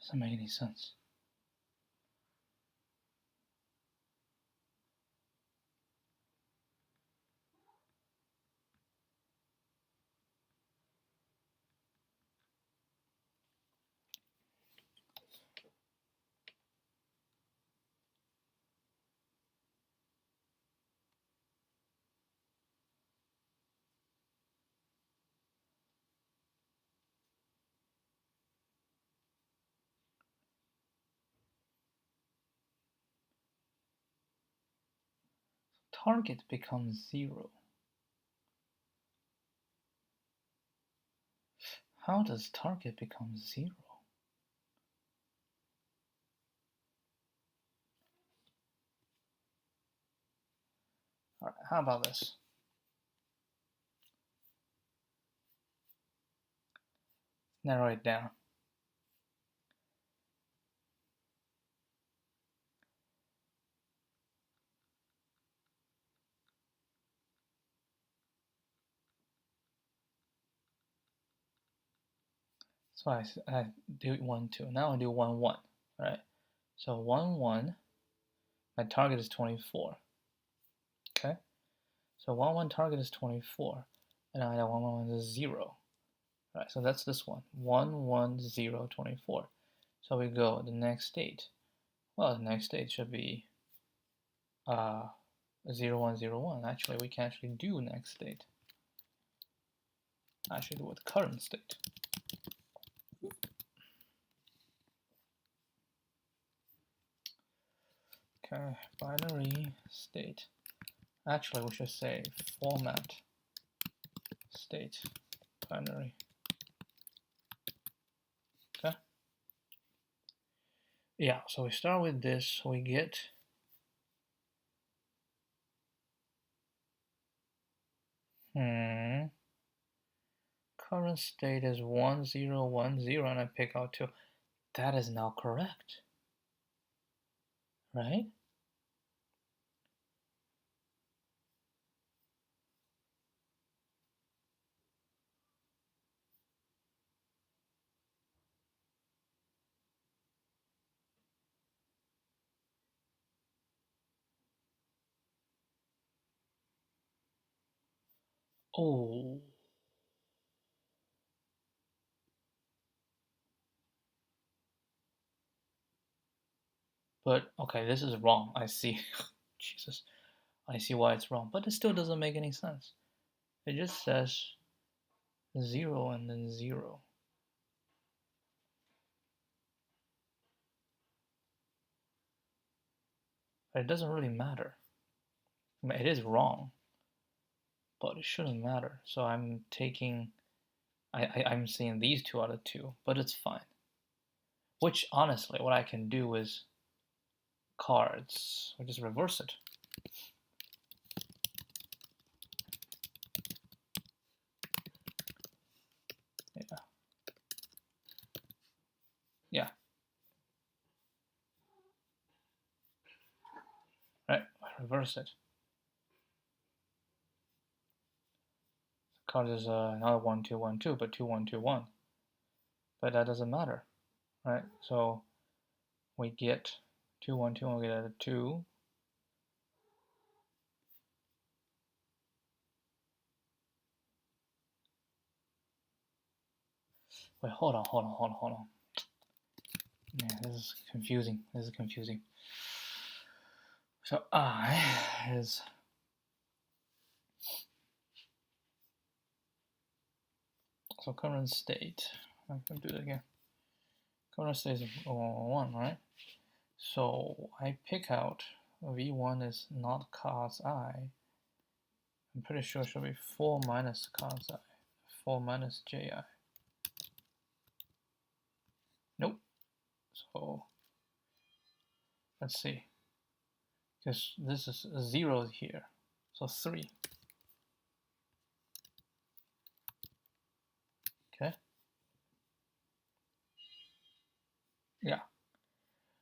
S1: Doesn't make any sense. Target becomes 0. How does target become 0? All right, how about this? Narrow it down. So I do 1, 2. Now I do 1, 1. All right. So 1, 1. My target is 24. Okay. So 1, 1 target is 24. And I know 1, 1 is 0. All right. So that's this one. 1, 1, 0, 24. So we go the next state. Well, the next state should be 0, 1, 0, 1. Actually, we can actually do next state. Actually, do with current state. Okay, binary state. Actually, we should say format state binary. Okay. Yeah, so we start with this, we get current state is 1010 and I pick out 2. That is now correct, right? Oh. But, okay, this is wrong. I see. Jesus. I see why it's wrong. But it still doesn't make any sense. It just says 0 and then 0. But it doesn't really matter. I mean, it is wrong. But it shouldn't matter. So I'm taking... I'm seeing these 2 out of 2. But it's fine. Which, honestly, what I can do is cards. Or just reverse it. Yeah. Yeah. Right. Reverse it. Card is not 1 2 1 2, but 2 1 2 1. But that doesn't matter, right? So we get 2 1 2 and we get a 2. Wait, hold on. Yeah, this is confusing. So I is so current state. I can do it again. Current state is 1, right? So I pick out v1 is not cos I. I'm pretty sure it should be 4 minus cos I, 4 minus ji. Nope. So let's see. Because this is 0 here. So 3. Okay. Yeah.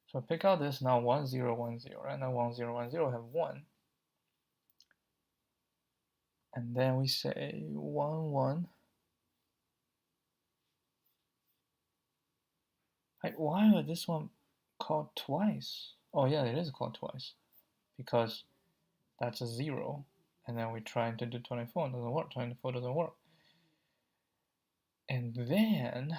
S1: So pick out this now 1 0 1 0, right? Now 1 0 1 0 have 1. And then we say 1 1. Why was this one called twice? Oh yeah, it is called twice. Because that's a 0. And then we try to do 24, it doesn't work. 24 doesn't work. And then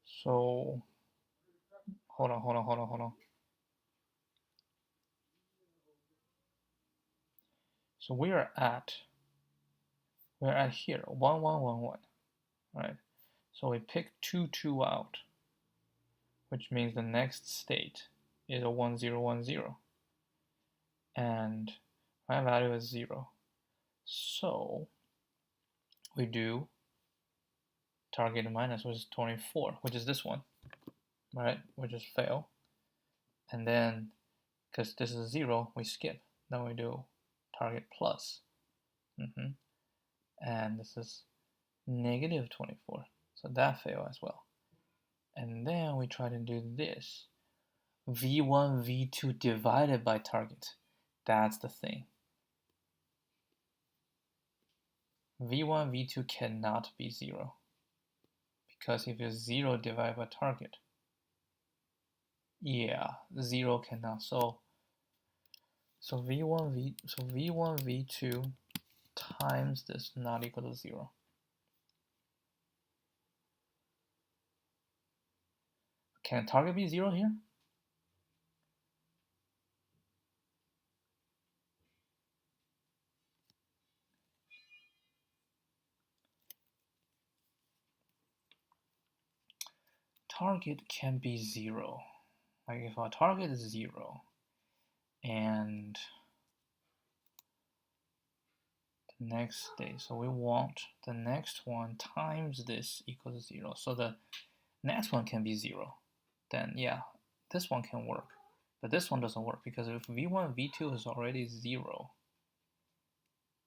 S1: so hold on. So we're at here 1 1 1 1, right? So we pick 2 2 out, which means the next state is a 1 0 1 0, and my value is 0. So we do target minus, which is 24, which is this one, right? We just fail, and then because this is 0, we skip. Then we do target plus, and this is negative 24, so that fail as well. And then we try to do this, v1 v2 divided by target. That's the thing. v1 v2 cannot be 0, because if it's 0 divided by target, yeah, 0 cannot. So v1 v2 times this not equal to 0. Can target be 0 here? target can be 0. Like if our target is 0 and the next day, so we want the next one times this equals 0. So the next one can be 0. Then yeah, this one can work. But this one doesn't work because if v1, v2 is already 0,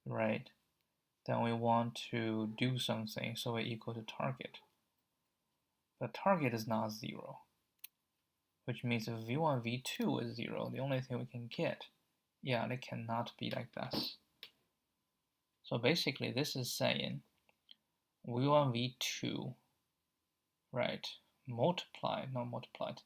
S1: right? Then we want to do something so we equal to target. But target is not 0, which means if v1, v2 is 0, the only thing we can get, yeah, it cannot be like this. So basically this is saying v1, v2, right, multiplied, not multiplied.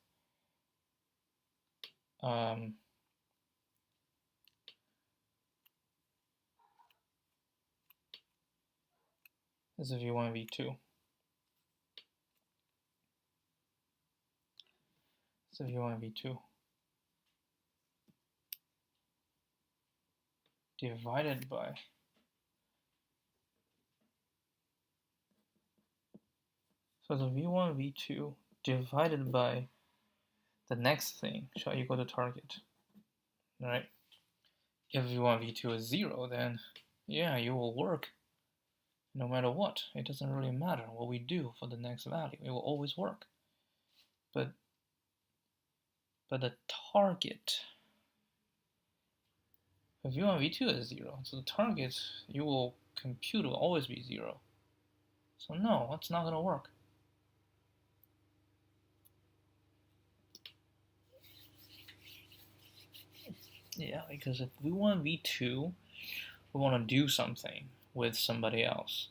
S1: This is v1, v2. So v1, v2 divided by the v1, v2 divided by the next thing shall equal to target, right? If v1, v2 is 0, then yeah, you will work no matter what. It doesn't really matter what we do for the next value. It will always work. But the target, if v1, v2 is 0, so the target you will compute will always be 0. So no, it's not going to work. Yeah, because if v1, v2, we want to do something with somebody else,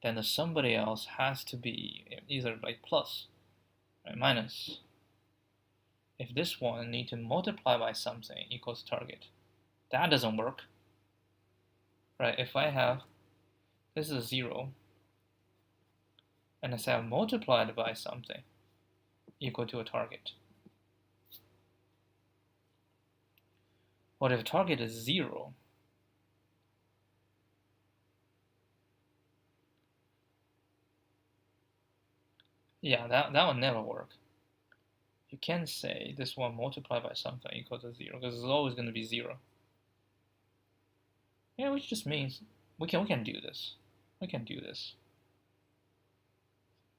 S1: then the somebody else has to be either like plus, right, minus. If this one need to multiply by something equals target, that doesn't work, right? If I have, this is 0, and I say I've multiplied by something equal to a target. What if target is 0? Yeah, that will never work. You can't say this one multiplied by something equal to 0 because it's always going to be 0. Yeah, which just means we can do this. We can do this.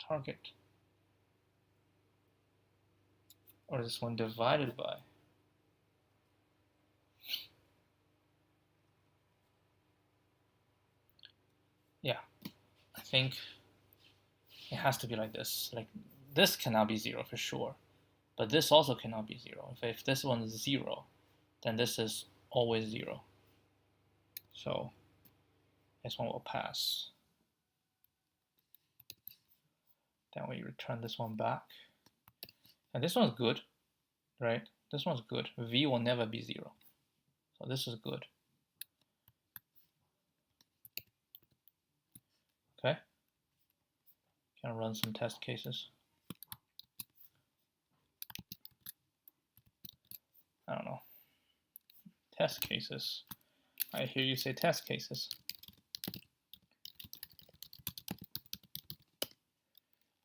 S1: Target, or this one divided by. Yeah, I think it has to be like this. Like this cannot be 0 for sure, but this also cannot be 0. If this one is 0, then this is always 0. So this one will pass. Then we return this one back. And this one's good, right? This one's good. V will never be 0. So this is good. Okay. Can run some test cases. I don't know. Test cases. I hear you say test cases.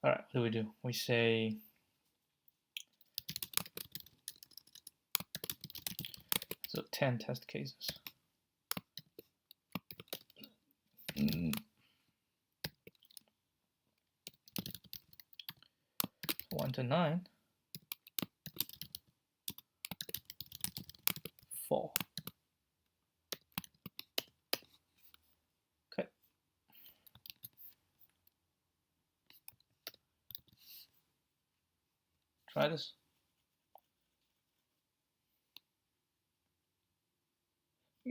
S1: All right, what do? We say so 10 test cases. 1 to 9. 4. Okay. Try this. I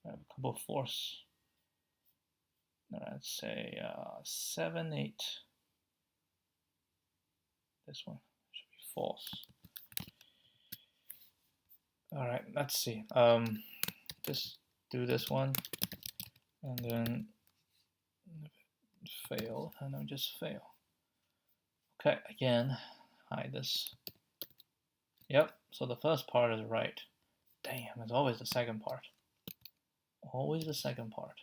S1: have a couple of 4s. Let's say 7, 8. This one should be false. All right, let's see. Just do this one, and then fail, and then just fail. Okay, again, hide this. Yep, so the first part is right. Damn, it's always the second part. Always the second part.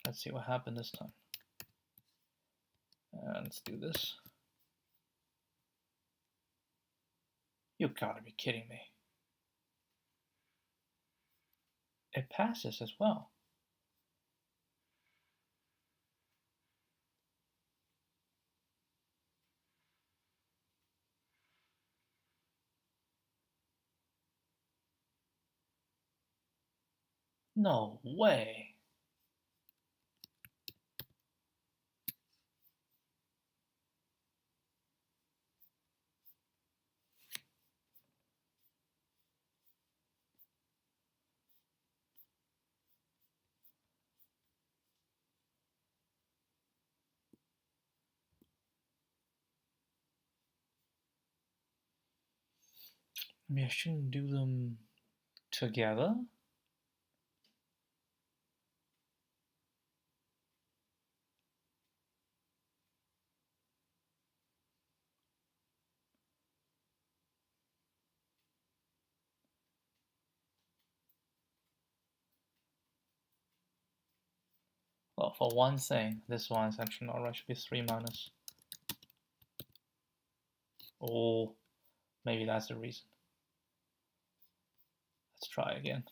S1: Let's see what happened this time. let's do this. You gotta be kidding me. It passes as well. No way. Maybe I shouldn't do them together. Well, for one thing, this one is actually not right. It should be 3 minus. Oh, maybe that's the reason. Let's try again.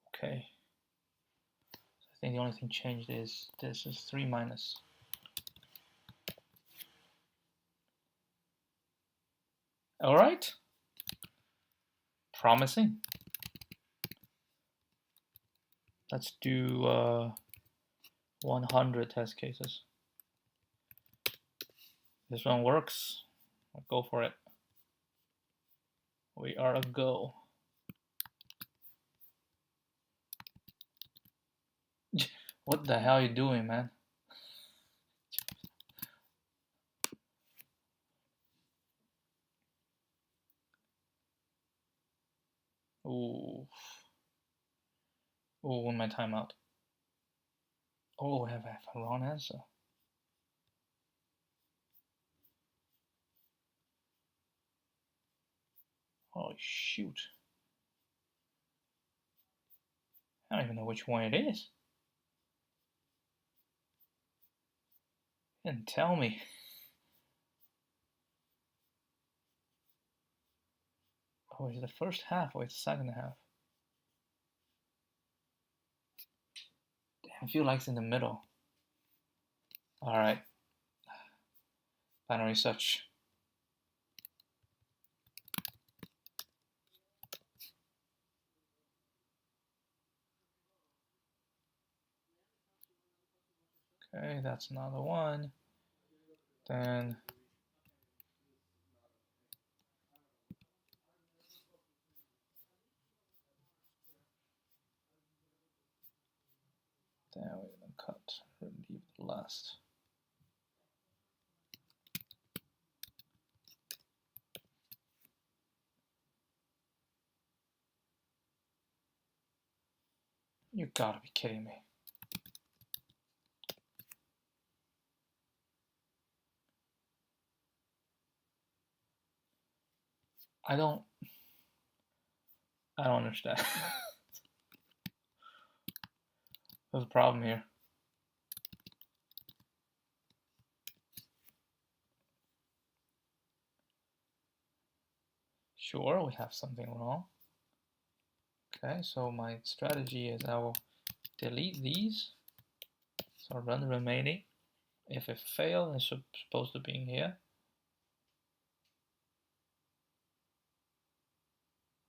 S1: Okay. So I think the only thing changed is this is 3 minus. All right. Promising. Let's do 100 test cases. This one works. I'll go for it. We are a go. What the hell are you doing, man? Ooh. Oh, my timeout. Oh, I have a wrong answer. Oh, shoot. I don't even know which one it is. You didn't tell me. Oh, is it the first half or it's the second half? Damn, I feel like it's in the middle. Alright. Binary search. Okay, that's another one. Then we're gonna cut, leave the last. You gotta be kidding me. I don't understand. There's a problem here. Sure, we have something wrong. Okay, so my strategy is I will delete these. So I'll run the remaining. If it fails, it's supposed to be in here.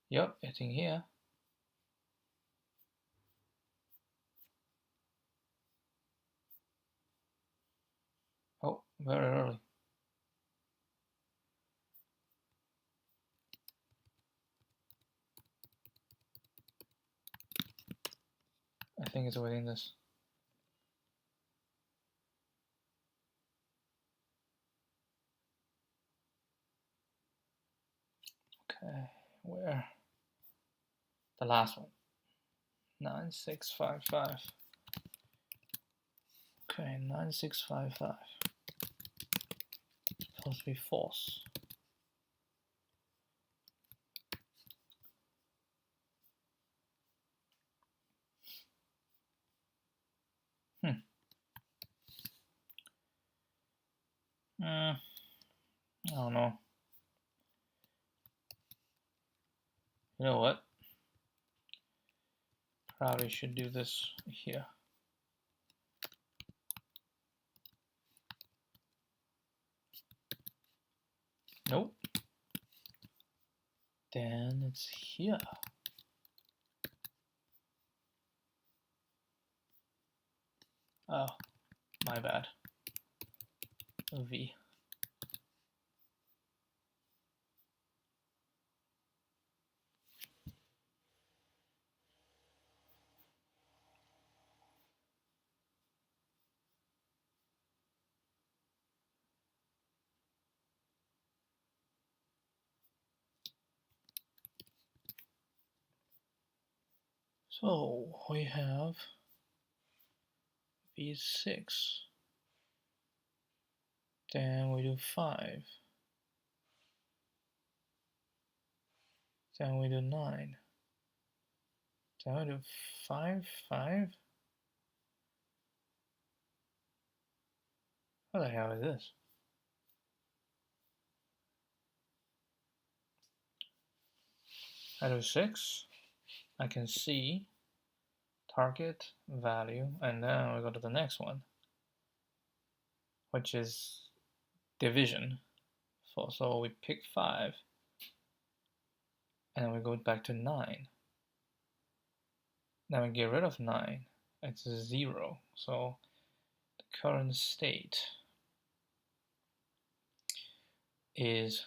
S1: Yep, it's in here. Oh, very early. I think it's within this. Okay, where? The last one. 9655. Okay, 9655. It's supposed to be false. I don't know. You know what? Probably should do this here. Nope. Then it's here. Oh, my bad. V. So we have V6. Then we do 5. Then we do 9. Then we do 5, 5. What the hell is this? I do 6. I can see target, value, and then we go to the next one, which is division. So we pick 5, and then we go back to 9. Then we get rid of 9. It's 0. So the current state is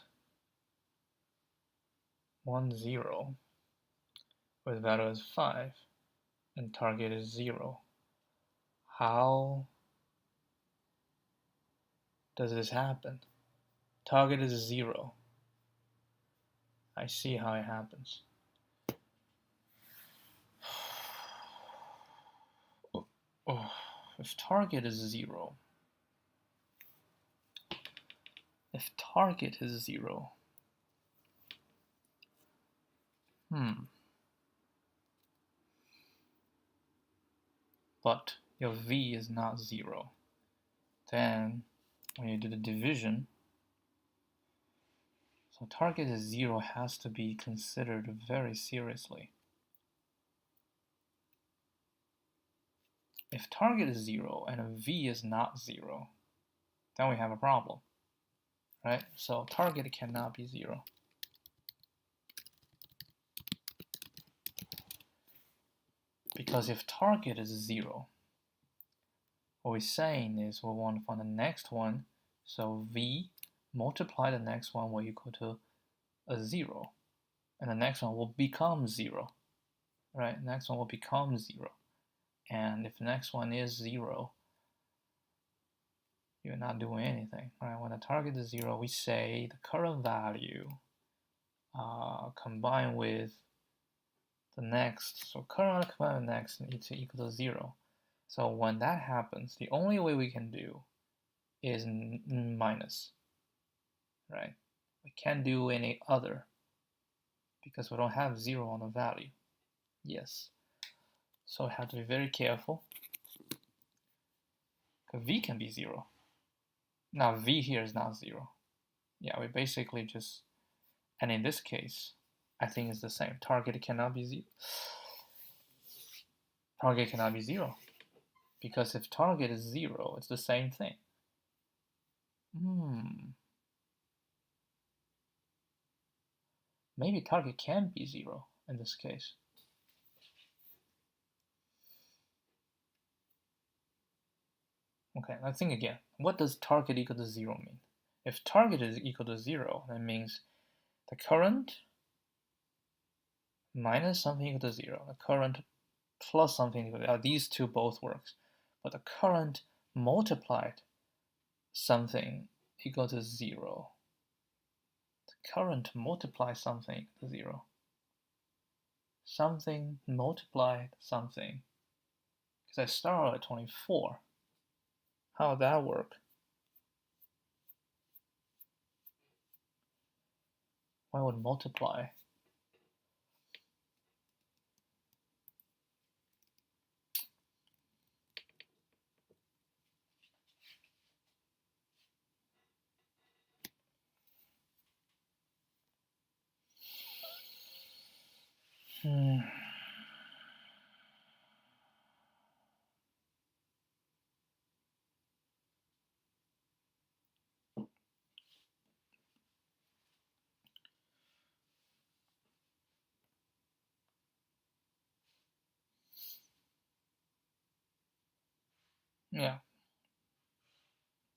S1: 1, 0, with value is 5, and target is 0. How does this happen? Target is 0. I see how it happens. Oh, if target is 0, but your V is not 0, then when you do the division, so target is 0 has to be considered very seriously. If target is 0 and V is not 0, then we have a problem, right? So target cannot be 0. Because if target is 0, what we're saying is we want to find the next one, so V multiply the next one will equal to a 0, and the next one will become 0, right? Next one will become 0, and if the next one is 0, you're not doing anything, right? When the target is 0, we say the current value combined with the next, so current combined with next needs to equal to 0. So when that happens, the only way we can do is minus, right? We can't do any other because we don't have 0 on the value. Yes. So we have to be very careful. Because V can be 0. Now V here is not 0. Yeah, we basically just, and in this case, I think it's the same. Target cannot be 0. Target cannot be 0. Because if target is 0, it's the same thing. Maybe target can be 0 in this case. Okay, let's think again. What does target equal to 0 mean? If target is equal to 0, that means the current minus something equal to 0, the current plus something equal to, these two both works, but the current multiplied something equal to 0. The current multiplies something to 0. Something multiplied something. Because I started at 24. How would that work? Why would multiply? Yeah.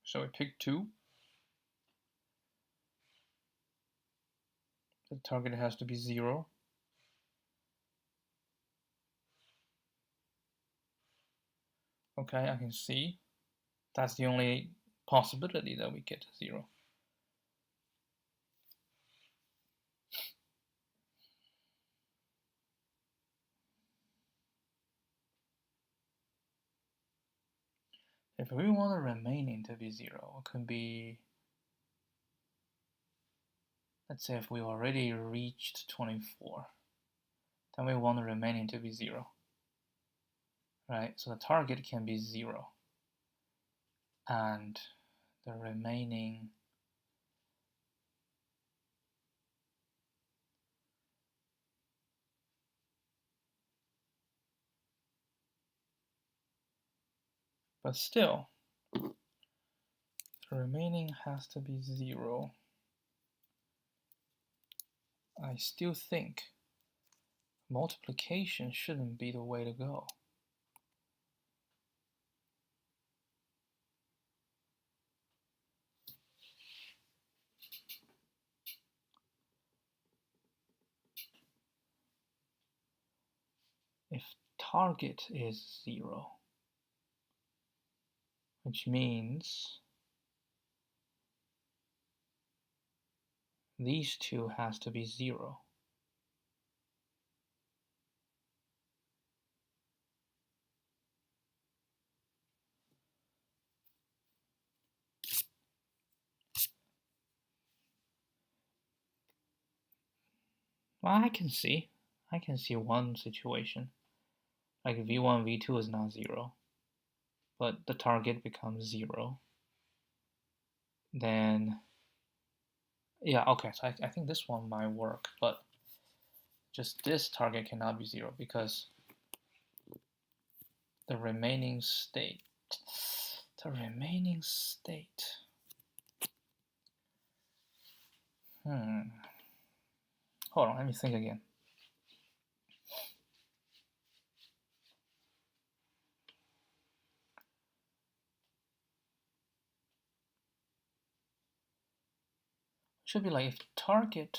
S1: So we pick 2. The target has to be 0. Okay, I can see. That's the only possibility that we get to 0. If we want the remaining to be 0, it can be, let's say if we already reached 24, then we want the remaining to be 0. Right? So the target can be 0. And the remaining but still, the remaining has to be 0. I still think multiplication shouldn't be the way to go. If target is 0, which means these two has to be 0. Well, I can see one situation. Like v1, v2 is not 0, but the target becomes 0. Then, yeah, okay, so I think this one might work, but just this target cannot be 0 because the remaining state, hold on, let me think again. Should be like if target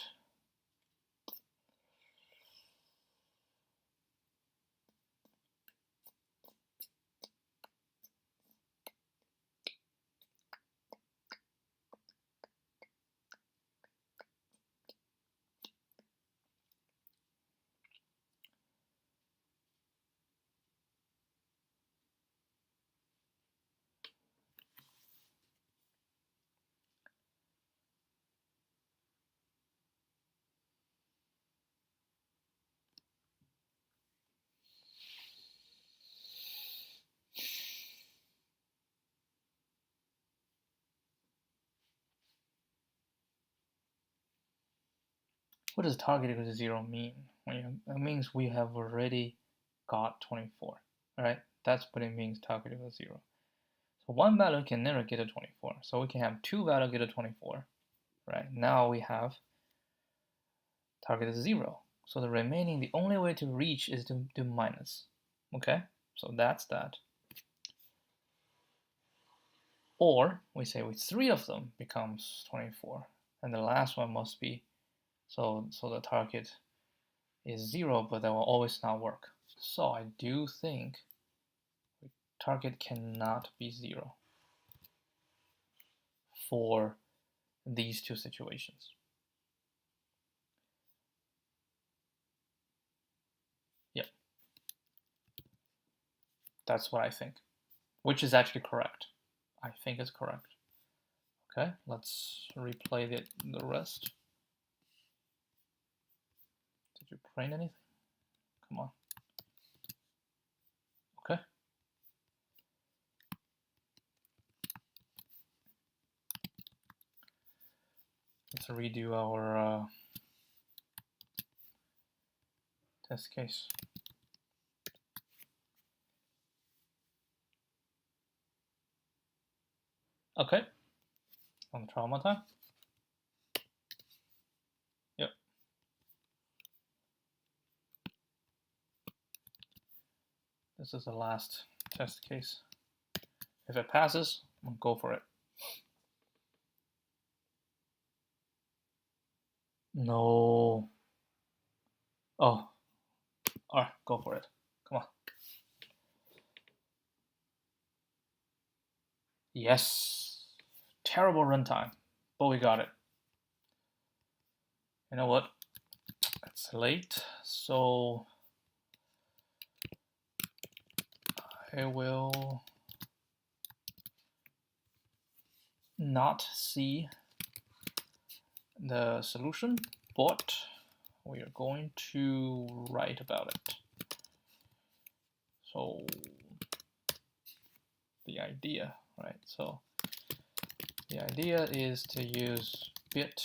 S1: what does target equal to 0 mean? It means we have already got 24, right? That's what it means, target equal to 0. So one value can never get to 24. So we can have 2 values get to 24, right? Now we have target is 0. So the remaining, the only way to reach is to do minus, okay? So that's that. Or we say with 3 of them becomes 24, and the last one must be, so the target is 0, but that will always not work. So I do think target cannot be 0 for these two situations. Yep. That's what I think, which is actually correct. I think it's correct. Okay, let's replay the rest. Did you print anything? Come on. Okay. Let's redo our test case. Okay, I'm gonna try one more time. Yep. This is the last test case. If it passes, I'll go for it. No. Oh. Alright, go for it. Come on. Yes. Terrible runtime, but we got it. You know what? It's late, so I will not see the solution, but we are going to write about it. So the idea, right? So the idea is to use bitmap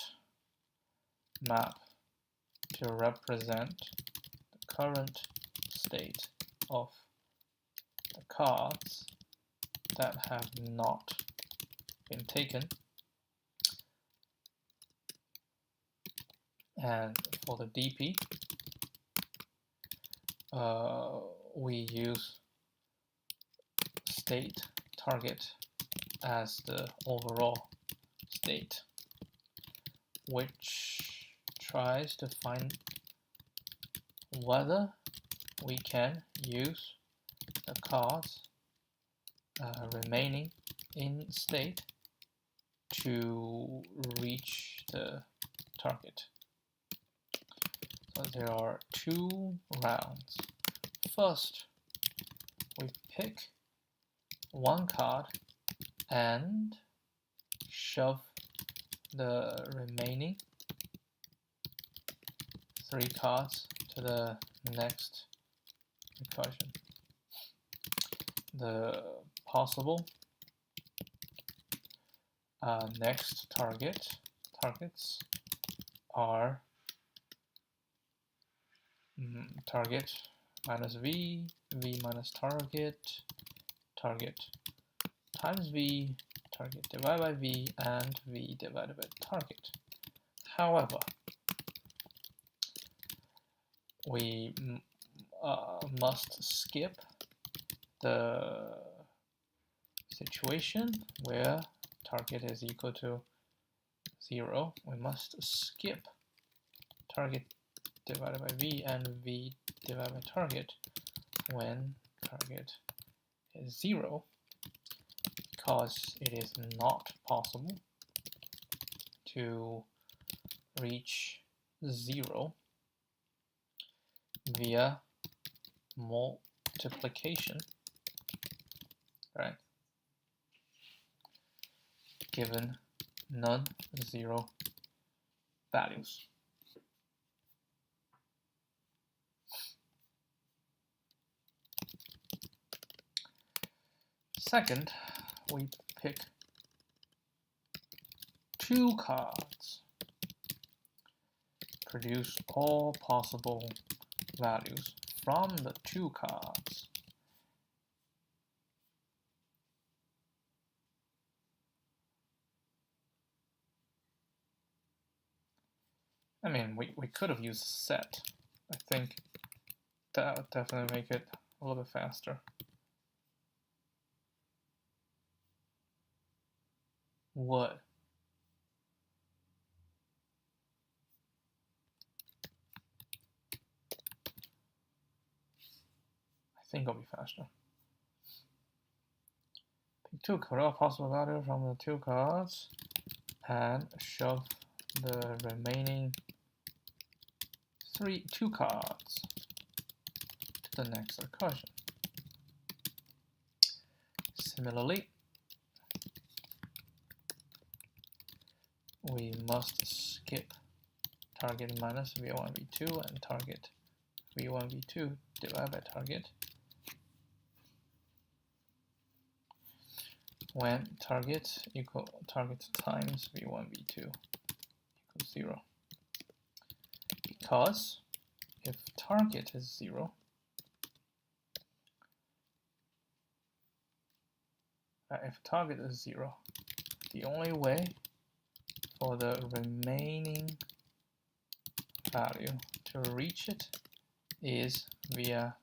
S1: to represent the current state of the cards that have not been taken. And for the DP, we use state target as the overall state, which tries to find whether we can use the cards remaining in state to reach the target. So there are two rounds. First, we pick one card and shove the remaining 3 cards to the next recursion. The possible next targets are target minus v, v minus target, target times v, target divided by v, and v divided by target. However, we must skip the situation where target is equal to 0. We must skip target divided by v and v divided by target when target is 0, because it is not possible to reach 0 via multiplication, right? Given non-zero values. Second, we pick 2 cards, produce all possible values from the 2 cards. I mean, we could have used set. I think that would definitely make it a little bit faster. What? I think it'll be faster. Pick 2 all possible values from the 2 cards and shove the remaining 2 cards to the next recursion. Similarly, we must skip target minus v1, v2 and target v1, v2 divided by target when target times v1, v2 equals 0. Because if target is 0, if target is 0, the only way for the remaining value to reach it is via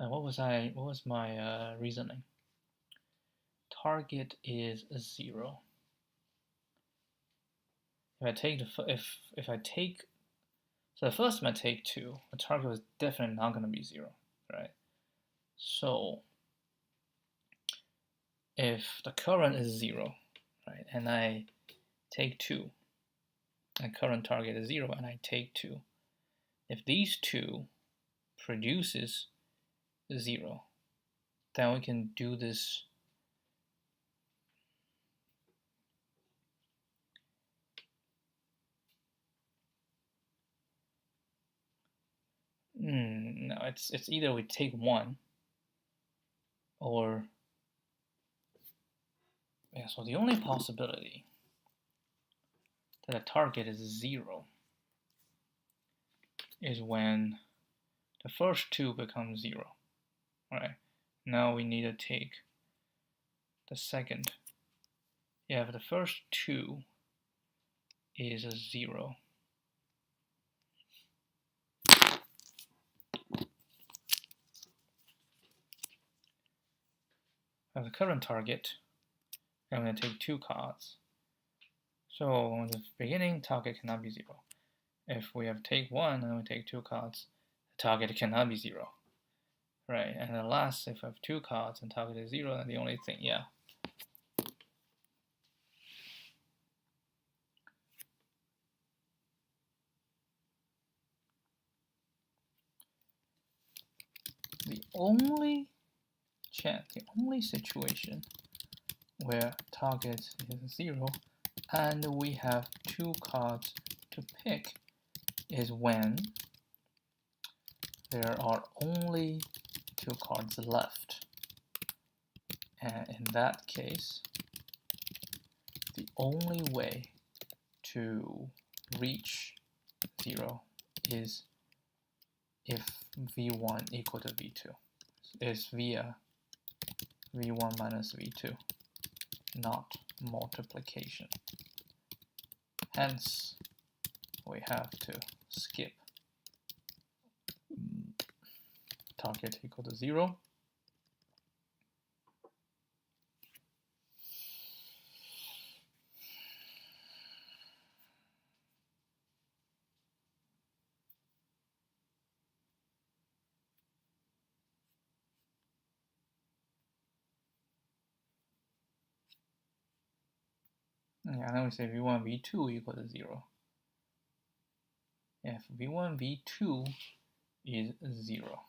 S1: what was my reasoning? Target is 0. If I take so the first time I take 2, the target was definitely not going to be 0, right? So if the current is 0, right, and I take 2, and current target is 0, and I take 2, if these two produces 0, then we can do this no, it's either we take 1 or so the only possibility that a target is 0 is when the first 2 become 0. Right? Now we need to take the second. Yeah, if the first 2 is a 0, as the current target, I'm going to take 2 cards. So in the beginning, target cannot be 0. If we have take 1 and we take 2 cards, the target cannot be 0. Right, and the last, if I have 2 cards and target is 0, then the only thing, yeah. The only situation where target is 0 and we have 2 cards to pick is when there are only 2 cards left. And in that case, the only way to reach 0 is if v1 equal to v2, is via v1 minus v2, not multiplication. Hence, we have to skip target equal to 0. Yeah, then we say v1, v2 equal to 0. If v1, v2 is 0,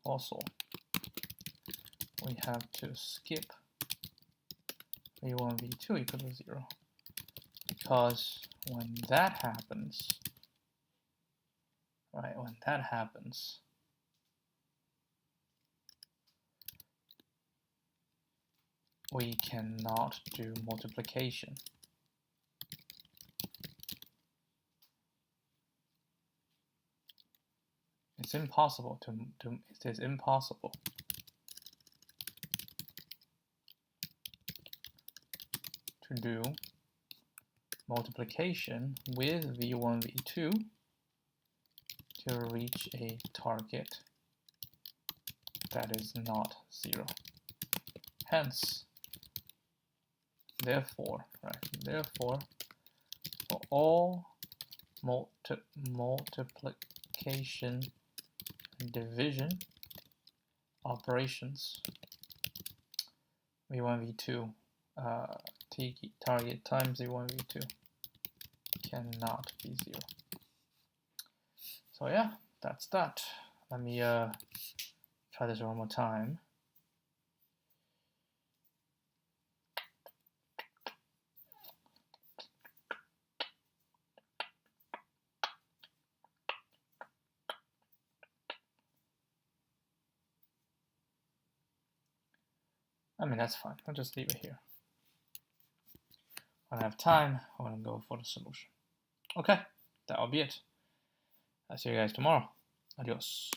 S1: also we have to skip v1, v2 equal to 0, because when that happens, right, when that happens, we cannot do multiplication. It's impossible it is impossible to do multiplication with v1, v2 to reach a target that is not 0. Hence, therefore, for all multiplication and division operations, v1, v2, target times v1, v2 cannot be 0. So yeah, that's that. Let me try this one more time. I mean, that's fine. I'll just leave it here. When I have time, I want to go for the solution. Okay, that'll be it. I'll see you guys tomorrow. Adios.